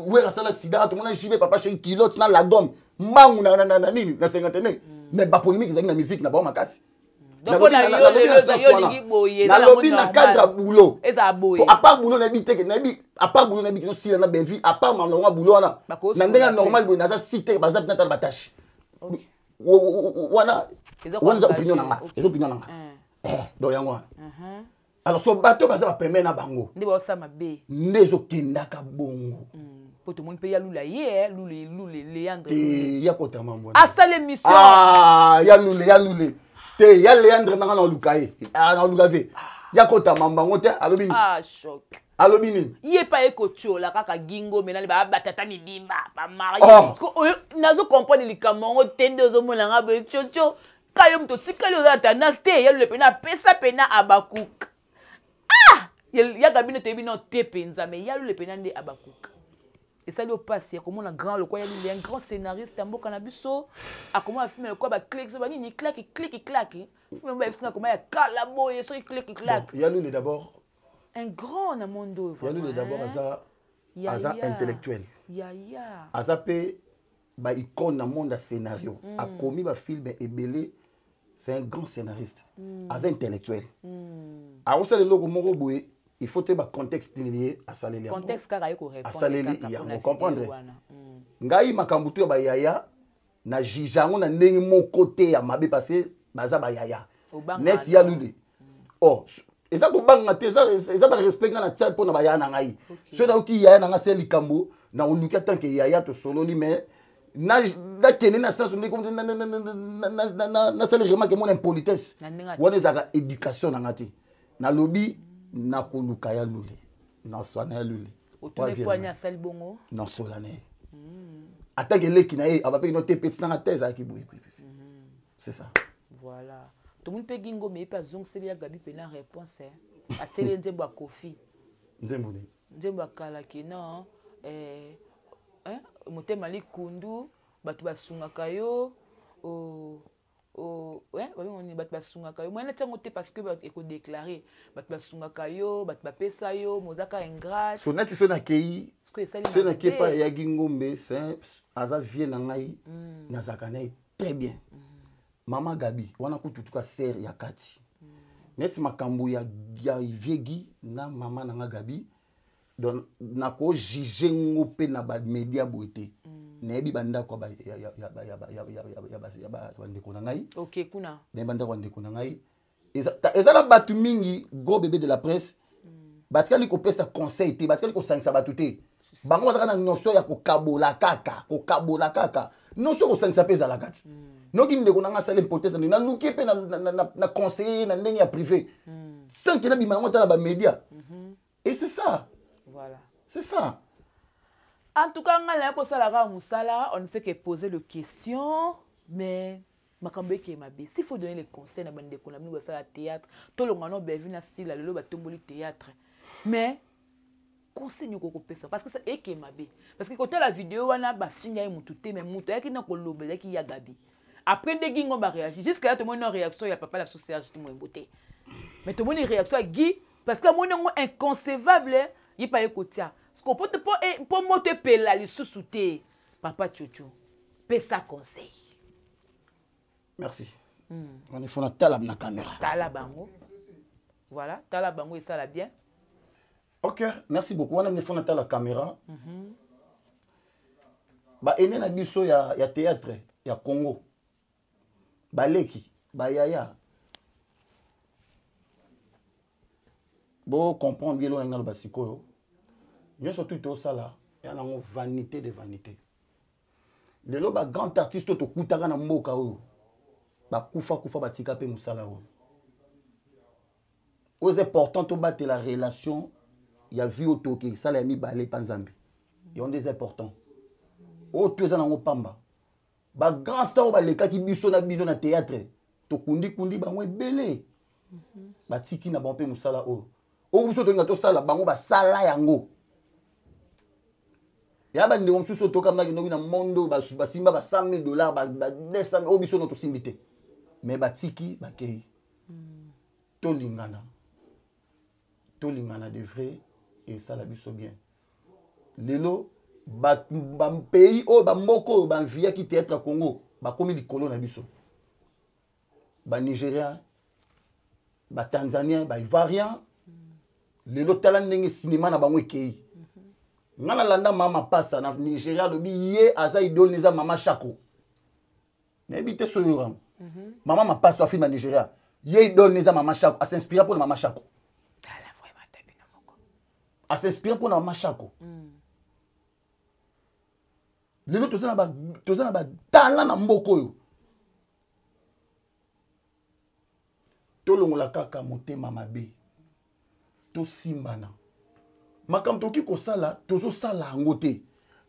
wera sala accident tomona jibe papa chéri kilote na la gomme mbangu na nini na 51 mais ba polémique ezali na musique na bango makasi nalobi na cadre boulot à part boulot nayebi teke à part boulot nayebi kino sila na belle vie à part malonga boulot wana na ndenge normal boye naza si teke baza mpena tala batashe wana eza opinion nanga eza opinion nanga donc yango wana alors so bato baza bapeme na bango nde ezokendaka bongo po tomoni mpe ya lula ye lule Léandre ya kotama mbwana asala émission ya lule te ya Léandre nanga na luka ye na luka ve ya kotama mbango te alobi ni choc alobi nini ye pa ekochola kaka gingo menali batata mibimba bamari nazo comprendre likambo yango te nde ozomona nga boye tiocho kayo moto tikali oza na tendance te ya lule pena apesa pena abakuka ya kabine toyebi na te mpenza me ya lule pena nde abakuka esali opasi akomona grand lokwa ya lule un grand scénariste ya mboka na biso akomona filme lokwa baclik so banini claki filme mbo ebisinga akoma ya kala boye soki claki ya lule d'abord un grand na monde ya lule d'abord aza intellectuel aza pe ba icône na monde ya scénario akomi ba film ebele c'est un grand scénariste aza intellectuel akosala eloko moko boye il faut te ba contexte lié à saleli contexte kaka yeko répondre à saleli yango comprendre ngai makambo to ba yaya na jijango na ndenge moko te ya mabe parce que baza ba yaya net ya lule eza ko banga te eza ba respect na tia pour na ba yaya na ngai so na ki yaya na nga c'est likambo na oluka tant que yaya to sololi mais na kene na sens ndeko na sala remarque mon impolitesse wana ezaka éducation na ngati na lobby na koluka ya lule na swana ya lule otonepoanya asali bongo na solane atake leki na ye abape no te petit na thèse aki boye c'est ça voilà tout monde pe gingo me pa zongseli ya gabi pe na réponse ateli nzembo kofi nzembo kala ki non motema likundu bato basungaka yo on est battu basungaka yo. Moi na tiango te parce que eko déclarer battu basungaka yo, battu bapesa yo, mozaka ingrat. Sonati sona kei. Sona kei pa ya gingombe, c'est aza vie na ngai na zakana très bien. Mama Gabi, wana kututuka ser ya kati. Net makambo ya viegi na mama na Gabi. Donc nako juger ngope na ba media boité. Nebi banda ko ba ya ndeko na ngai. OK kuna. Ne banda ko ndeko na ngai. Eza la batu mingi gros bébé de la presse. Batika li ko pesa conseil te, batika li ko sangisa batu te. Bango bataka na notion ya ko kabola kaka. Notion ko sangisa pesa la kati. Noki ndeko na nga sale hypothèse na luki pe na conseiller na ndenge ya privé. Sans que na bimango ta ba media. Et c'est ça. Voilà. C'est ça. En tout cas, on ne fait que poser les questions, mais s'il faut donner les conseils à la théâtre, tout le monde a vu le théâtre. Mais, conseil parce que c'est eke mabe. Parce que quand la vidéo, on a fini à moutouté, mais moutouté, qui n'a pas l'obé, qui y a Gabi. Après, des gens ont réagi. Jusqu'à là, tout le monde a une réaction, il n'y a pas la société qui m'a beauté. Mais tout le monde a une réaction à Guy, parce que moi, c'est inconcevable. Il n'y a pas écouté. Parce qu'on peut pas monter pela les sous-soutés. Papa Tchouchou, paie ça conseil. Merci. On est fait un talab na caméra. Talabango. Voilà, talabango et ça là bien. OK, merci beaucoup. On a fait un talab caméra. Ba ene na biso ya théâtre ya Congo. Ba leki, ba yaya. Bon comprendre bien lo ngalo basikoyo. Bien surtout tout ça là, il y a une vanité de vanité. Les loba grand artiste to kutaka na mboka o. Ba kufa batika pe musala o. C'est important to battre la relation, il y a vu autoké, ça la mi balé panzambi. Il y a des importants. O to za na ngopamba. Ba grand star ba leka ki biso na théâtre. To kundi ba belé. Ba tiki na bon pe musala o. O biso to ngato sala bango ba sala yango. Ya ba ndeko msusu toka mna kinobi na mondo ba simba ba $100,000 ba 200 obiso no to simbité. Mais ba tiki ba kei. Tolingana de vrai et ça la biso bien. Lelo ba pays o ba mboko ba via ki théâtre Congo ba komi likolo na biso. Ba Nigérien, ba Tanzanien, ba Ivoirien. Lelo tala ndenge cinéma na bango kei. Ngana landa mama passa na Nigeria lobi ye aza idole neza mama Chako. Nebite soyora. Mama ma passa film na Nigeria. Ye idole neza mama Chako, a s'inspirer pour mama Chako. Tala vraiment tabina moko. A s'inspirer pour mama Chako. Lelo tozana ba talent na mboko yo. Tolongola kaka motema mabe. To simbana. Makamto ki ko sala tozo sala ngote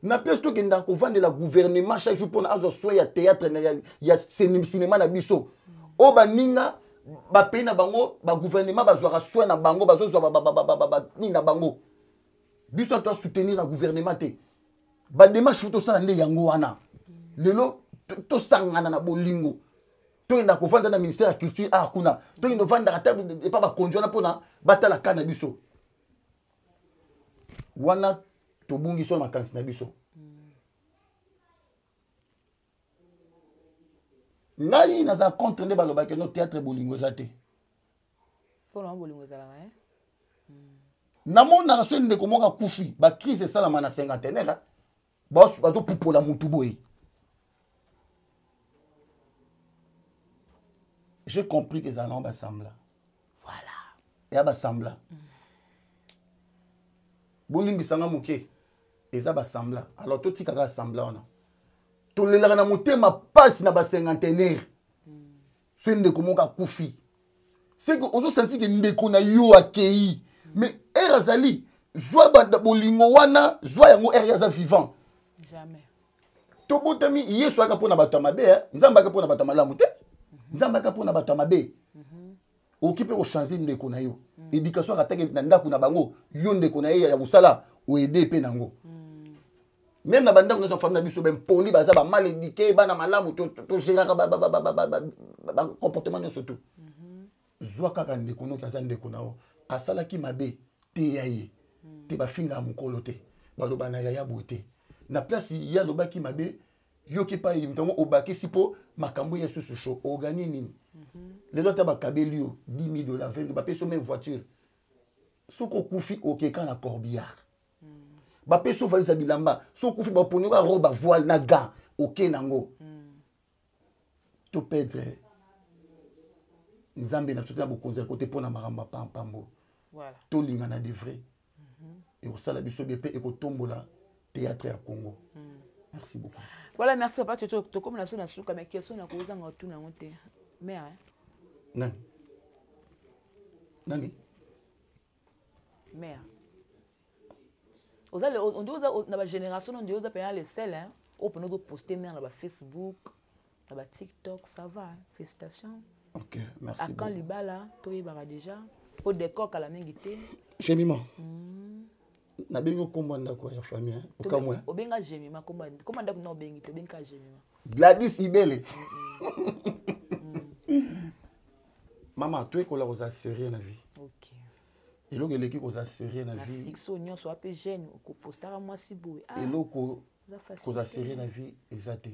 na pièce to kenda ko vendre la gouvernement chaque jour pour azo soya théâtre ya cinéma na biso o baninga ba pays na bango ba gouvernement ba zwa soya na bango ba zo ni na bango biso to soutenir la gouvernement te ba démarche photo sala nde yango wana lelo to sangana na bolingo to enda ko vendre na ministère de la culture kuna to ndo vendre ata et pas ba konjona pona batala kana biso wana tobungi so makansi na biso ngai naza contre nde balobaki no théâtre bolingo eza te mpona bolingo ezalaka namonaka so ndeko moko akufi bacrise esalama na cinquantenaire bazopupola mutu boye. J'ai compris que ezala nango basambla voilà eya basambla bolimbisanga moke eza basambla alors totikaka asambla wana tolelaka na motema pasi na bacinquantenaire so ndeko moko akufi c'est que ozosenti ke ndeko na yo akei mais ere azali zwa bolingo wana zwa yango ere aza vivant jamais tobotami yesu aka mpona bato ya mabe nzambe aka mpona bato ya malamu te nzambe aka mpona bato ya mabe oki mpe kochange ndeko na yo éducation akataki na ndako na bango yo ndeko na ye ya mosala oede mpe nango même na banda notre famille na biso ben poli baza ba mal éduqué bana malamu to gérer ba comportement no surtout zwa kaka ndeko no kaza ndeko nao asala ki mabe te yaye te ba finga mukolo te baloba na yaya bote na place ya loba ki mabe yoki pa imtango obaki sipo makambo ya susu show ogani nini les autres ba kabelio $10,000 $20,000 ba peso même voiture soko kufi okeka na corbillard ba peso valisa bilamba soko kufi ba poni ba robe voile na gant oké nango to perdre nzambe na soutien bokonza côté pona maramba pambo voilà to lingana de vrai et au sala biso BP et ko tombola théâtre à Congo. Merci beaucoup. Voilà, merci papa Chocho. To comme la so na suka mais question na koza ngatu na ngote. Mais Nani? Nani? Mais on doit na ba génération on doit payer les sel hein. On peut nous poster mais na ba Facebook, na ba TikTok, ça va. Félicitations. OK, merci beaucoup. Quand libala, to yebara déjà. Au décor kala mengité. Jemima. Na bengo komanda kwa ya famille okamwe. Obenga Jemima komanda kuna obengi to benga Jemima. Gladys Ibele. Maman, tu es kola oza sérieux na vie. OK. Eloko eleki koza sérieux na vie. Sixo nyonso ape jeune ko postara moi si boy. Eloko koza sérieux na vie ezate.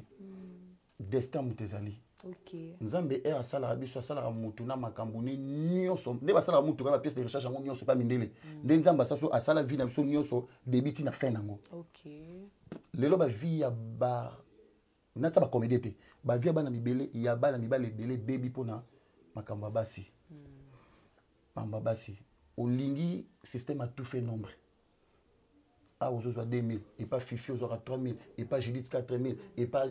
Destin mutezali. OK. Nzambe e asala biso asala mutu na makambo ni nyonso. Nde basala mutu ka pièce de recherche ngo nyonso pa mindele. Nde nzamba saso asala vie na biso nyonso debiti na fin nango. OK. Lelo ba vie ya ba nata ba comédie te. Ba vie ba na mibele ya ba na mibale belé baby pona makambo basi. Pamba basi. Olingi système a tout fait nombre. Ah, aux autres 2000, et pas Fifi aux autres 3000, et pas Judith 4000, et pas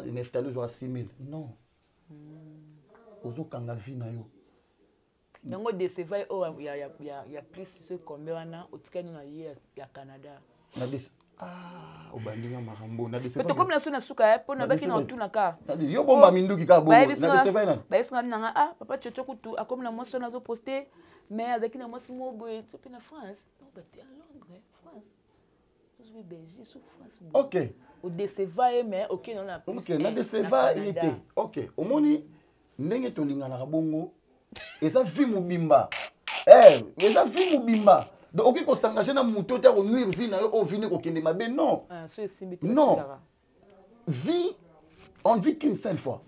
Neftali aux autres 6000. Non. Aux autres quand la vie na yo. Nango décevait oh il y a plus ce combien on a au tika nous il y a Canada. Na des au bandinga marambo na décevait. Mais comme la sona suka po na baki na tout na ka. Yo bomba minduki ka bomba na décevait na. Ba esinga nanga ah papa Chocho kutu akomi na moso na zo poster mais avec na mosi mo boy tu na France. Non ba te à Londres, France. OK. Au décevait mais OK non la. OK, na décevait il était. OK. Omoni ndenge to lingana bongo. Eza vie mobimba. Eza vie mobimba. Donc OK ko s'engager na muto ta ko nuire vie na yo o vie ne ko kende mabe non. Non. Vie on vit qu'une seule fois.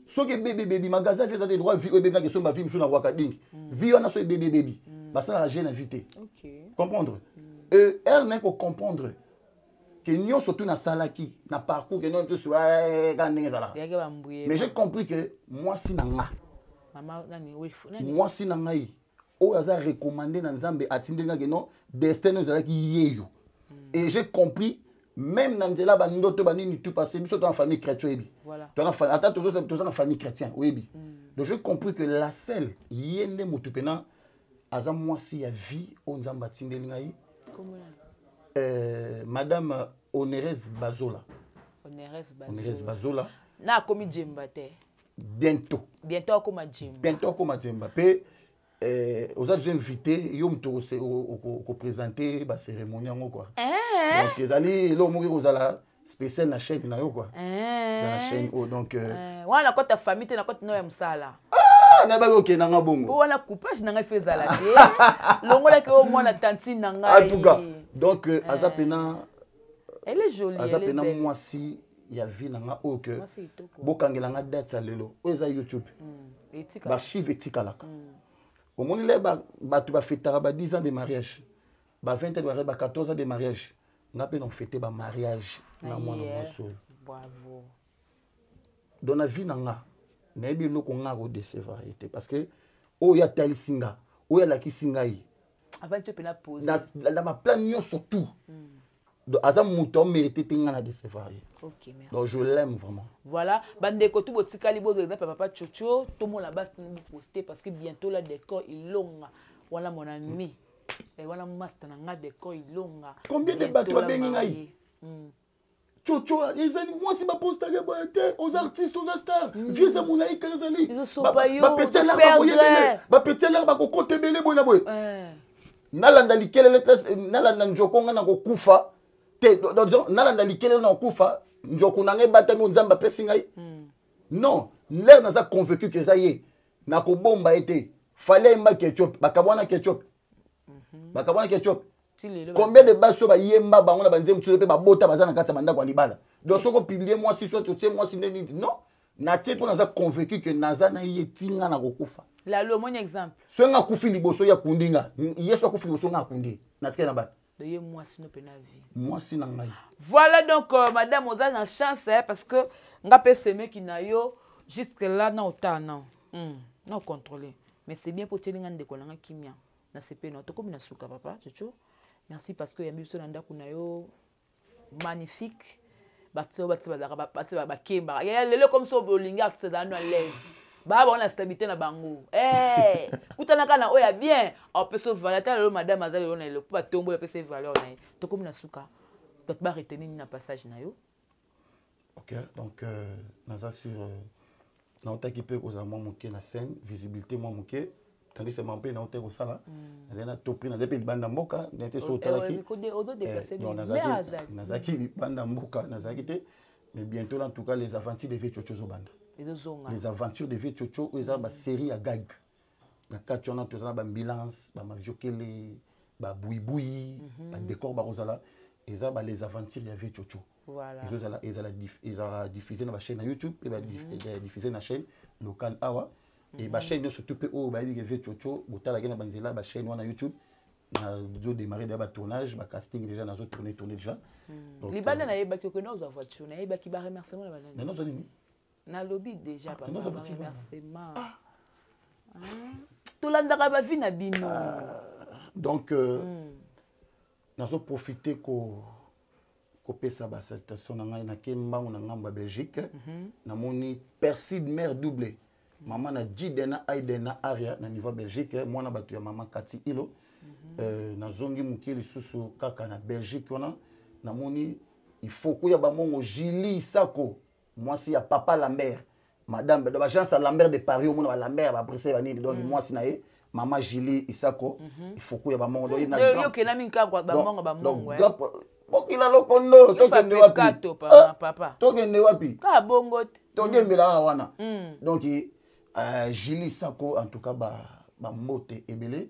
So que bébé magasin fait des droits vie bébé na que so ma vie msuna rwaka ding. Vie on a so bébé. Ba ça la jeune invité. OK. Comprendre. Elle n'a qu'à comprendre que nous sommes tous dans salaki, dans parcours que nous tous mais j'ai compris que moi si nanga. Moi si nanga yi. O yaza recommandé dans Nzambe atindenga que non destin nous ala ki yeyo. Et j'ai compris même dans nzela ba ndoto ba nini tout passé biso dans famille chrétienne. Voilà. Dans famille attends toujours dans famille chrétienne, oui. Donc j'ai compris que la seule yende mutupena aza moi si ya vie o Nzamba atindenga yi. Madame Onerès Bazola. Onerès Bazola. Na komi Djemba te. Bientôt. Bientôt comme Djemba. Bientôt comme Djemba. Pe aux autres invités, yo mto ko présenter ba cérémonie ngo quoi. Donc ezali lo mo ko zala spécial na chaîne na yo quoi. La chaîne donc wana ko ta famille te na ko no ya musala. Na ba ko kenanga bongo. Wana coupage na nga fezala te. Longola ke o mona tantine na nga. En tout cas, donc azapena elle est jolie. Azapena moi si ya vie na nga o que bokangela nga date ya lelo. O eza YouTube. Ba chiffre etikalaka. Au monde là ba tu ba fêter ba 10 ans de mariage. Ba 20 ans ba 14 ans de mariage. On a peine on fêter ba mariage na moi na moi seul. Bravo. Dans la vie na nga na ebi loko nga ko décevoir été parce que o ya tali singa, o ya la ki singa yi. Avant tu peux la poser. Dans ma plan surtout. Donc azam mouton mérité tinga na décevoir. OK, merci. Donc je l'aime vraiment. Voilà, bande ko tout botikali bo exemple papa Chocho, tout mon là-bas c'est nous poster parce que bientôt là décor il longa. Voilà mon ami. Et voilà master na nga décor il longa. Combien de bateaux bengi ngai? Chocho, ils ont moi si ma poste aux artistes, aux stars. Vieux Amoulaï Kazali. Ba petit là ba boyebele. Ba petit là ba ko côté belé boy na boy. Nalanda likele lettres nalanda njokonga na ko kufa. nalanda likele na okufa njoko na ngai batami nzambe apesi ngai non l'air naza convaincu que ça y est nakobomba ete fallait mba ketchup bakabwana ketchup combien de baso ba yemba bango na banzemu tso pe babota bazana kata bandako alibala donc soko publier moi si soit tu moi si non na tie pour naza convaincu que naza na yetinga na kokufa la lo mon exemple so nga kufi liboso ya kundinga yeso akufi liboso nga kundi na tie na ba de moi si no pe na vie moi si na ngai voilà donc madame oza na chance parce que nga pe seme ki na yo jusque là na ota non non contrôler mais c'est bien pour tenir ndeko na kimia na CP non to comme na suka papa chuchu merci parce que yambi so na ndako na yo magnifique batso ba kemba ya lelo comme so bolinga tse dans à l'aise ba on la stabilité na bango kutana kana oya bien on peut se valata le madame azali on le pas tomber peut se valeur na to comme na suka to ba retenir na passage na yo. OK donc naza sur na otaki pe ko za mo moké na scène visibilité mo moké tandis que mampe na oteko sala nazana topri naza pe libanda mboka n'était so talaki nazaki banda mboka nazaki te mais bientôt en tout cas les aventures de Véchocho Zobanda les aventures de Véchocho eza ba série à gag na kachona tozana ba ambulance ba maviokele ba buibui ba décor ba rozala eza ba les aventures ya Véchocho voilà ezala diffusé na ba chaîne YouTube et ba diffusé na chaîne locale awa et ba chaîne surtout pe o ba bi Véchocho botala gena banzela ba chaîne wana YouTube na zo démarrer ba tournage ba casting déjà na zo tourner déjà donc libanda na yeba ko na zo voiture na yeba ki ba remerciement na banana non zo nini na lobby déjà pas remerciement to landaka ba vie na bino donc na zo profiter ko pesa ba salutation na ngai na kembango na ngamba Belgique na moni Perside mère doublé maman na Jidena Aidena Aria na niveau Belgique mwana batu ya maman Kati Ilo na zongi mukili susu kaka na Belgique wana na moni il faut que ya ba mongo Julie Sako moi si ya papa Lambert madame de l'agence Lambert de Paris au mona Lambert ba pressé ba nini donc moi si na ye maman Julie Isako il faut que ya ba mongo do na yo ke na minka kwa ba mongo ba mongo bokila lokondo tokende wapi papa tokende wapi ka bongo tokembela wana donc Julie Sako en tout cas ba mbote ebele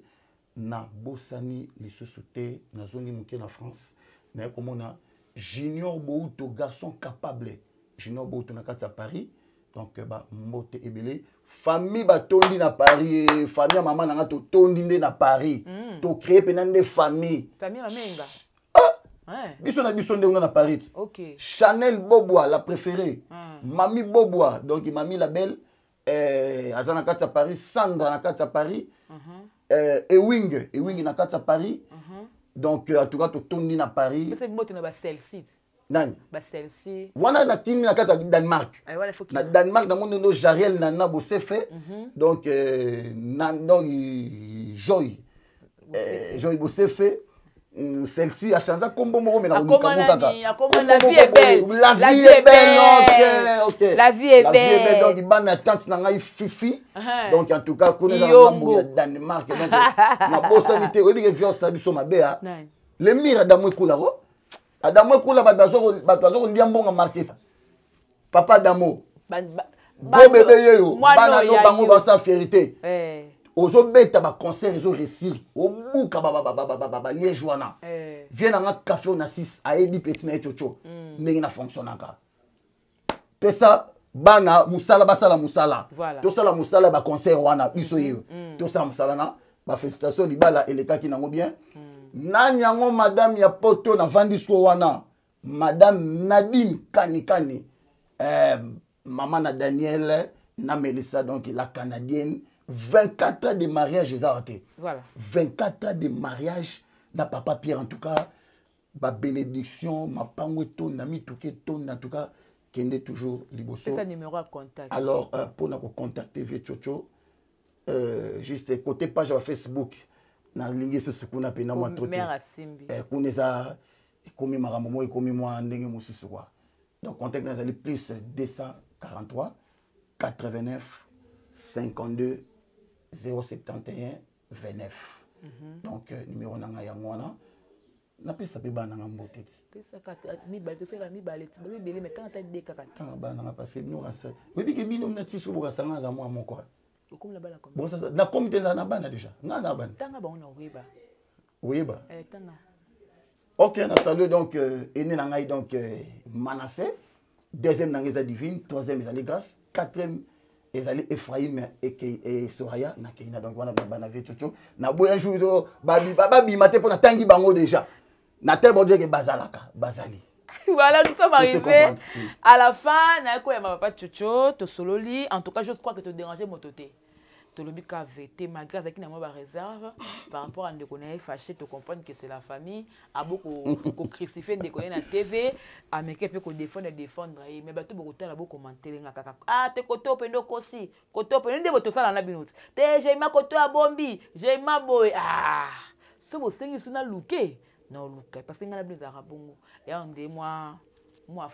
na bosani lisusu te na zongi muke na France na komona Junior Bouto garçon capable Junior Bouto na kati ya Paris donc ba mbote ebele famille batondi na Paris famille maman na to tondi nde na Paris to créer penande famille mamenga biso na biso nde na Paris OK Chanel Bobois la préférée Mami Bobois donc Mami la belle azana kati ya Paris Sandra na kati ya Paris Ewing na kati ya Paris donc en tout cas to tondi na Paris c'est moto na ba celle-ci nani ba celle-ci wana na timi na kati ya Danemark na Danemark na monde no Jariel na Bosefe donc donc Joy Bosefe celle-ci a changé combo moko mais la vie est belle la vie est belle OK la vie est belle donc bana tante na ngai Fifi donc en tout cas connaît na mbo ya Danemark donc na bosanité obi ke viol sabiso mabea le mire Adamo ekula bato liambonga market papa Adamo bo bébé yeyo bana no bango ba sa fierté ozo beta ba concert ezo réussir obuka ba liégeois vient na café on assiste a ebi petit na chocho ndenge na fonctionnaka pesa bana musala basala musala to sala musala ba concert wana biso yeyo to sala musala na ba félicitation libala elekaki nango bien nani yango madame ya poto na vandisko wana madame Nadine Kanikani maman na Daniel na Melissa donc la canadienne 24 ans de mariage ils ont raté. Voilà. 24 ans de mariage na papa Pierre en tout cas ba bénédiction ma pangweto na mituke ton en tout cas kende toujours liboso. C'est ça numéro à contact. Alors pour na contacter Véchocho juste côté page sur Facebook na lingi ce kuna pena moi troté. Mère Asimbi. Kuneza komi makambo mo komi moi ndenge mususu kwa. Donc contact na zali plus 243 89 52 071 29 donc numéro nanga ya mwana Na pesa pe bana ngambo tete. Pesa kata mi balé to la mi balé. Babi belé mais tant ta dé kaka. Tant bana nga parce no rasa. Oui bi ke bino na tisu boka sanga za moi moko. Comme la bana comme. Bon ça na comité na bana déjà. Nga na bana. Tanga ba on weba. Weba. Tanga. OK, na salué donc ene na ngai donc Manassé. Deuxième na ngeza divine, troisième ezali grâce, quatrième ezali Ephraim et Soraya na Keina donc wana bana ve chocho. Na boya jour babi maté pour na tangi bango déjà. Na tel bon Dieu que bazalaka, bazali. Voilà, nous sommes arrivés à la fin. Na ko ya papa chocho to sololi. En tout cas, je crois que te déranger mototé. To lobi ka vete malgré ça qui na moi ba réserve par rapport à ndeko na fâché te comprendre que c'est la famille a beaucoup ko crucifier ndeko na TV a meke pe ko défendre mais bato beaucoup tala beaucoup commenter nga kaka ah te koto pendo kosi koto pendo ndebo to sala na binoti te j'ai ma koto a bombi j'ai ma boy ah c'est bon sengi suna luke non luke parce que nga na binoti za bongo et on dit moi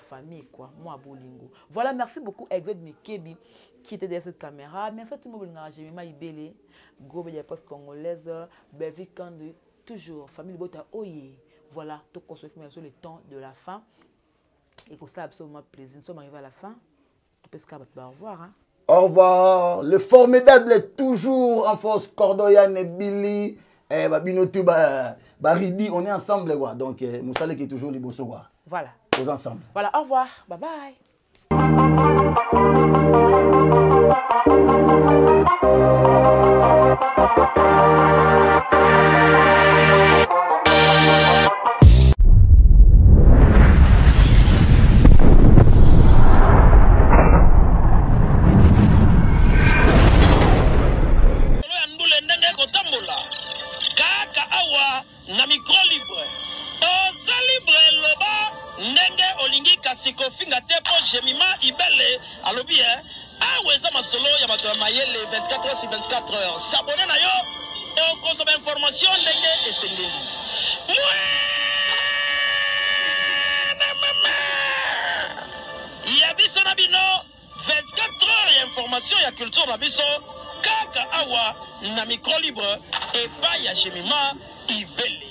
famille quoi, moi bolingo. Voilà, merci beaucoup Exode Mikebi qui était derrière cette caméra. Merci à tout le monde qui a Jemima Ibele, Gobe de la poste congolaise, Belvic Kandu, toujours famille Bota Oye. Voilà, tout construit sur le temps de la fin. Et pour ça, absolument plaisir. Nous sommes arrivés à la fin. Tu peux se au revoir. Hein? Au revoir. Le formidable est toujours en force. Cordoyan et Billy, Babinotu, Baribi, on est ensemble. Quoi. Donc, Moussale qui est toujours les bossos. Voilà. Tous ensemble. Voilà, au revoir. Bye bye. Kofinga tepo Jemima Ibele alobi aweza masolo ya bato ya mayele 24 heures sur 24 heures s'abonner na yo et consommer information ndenge esengeli ya biso na bino 24 heures ya information ya culture na biso kaka awa na micro libre et pas ya Jemima Ibele.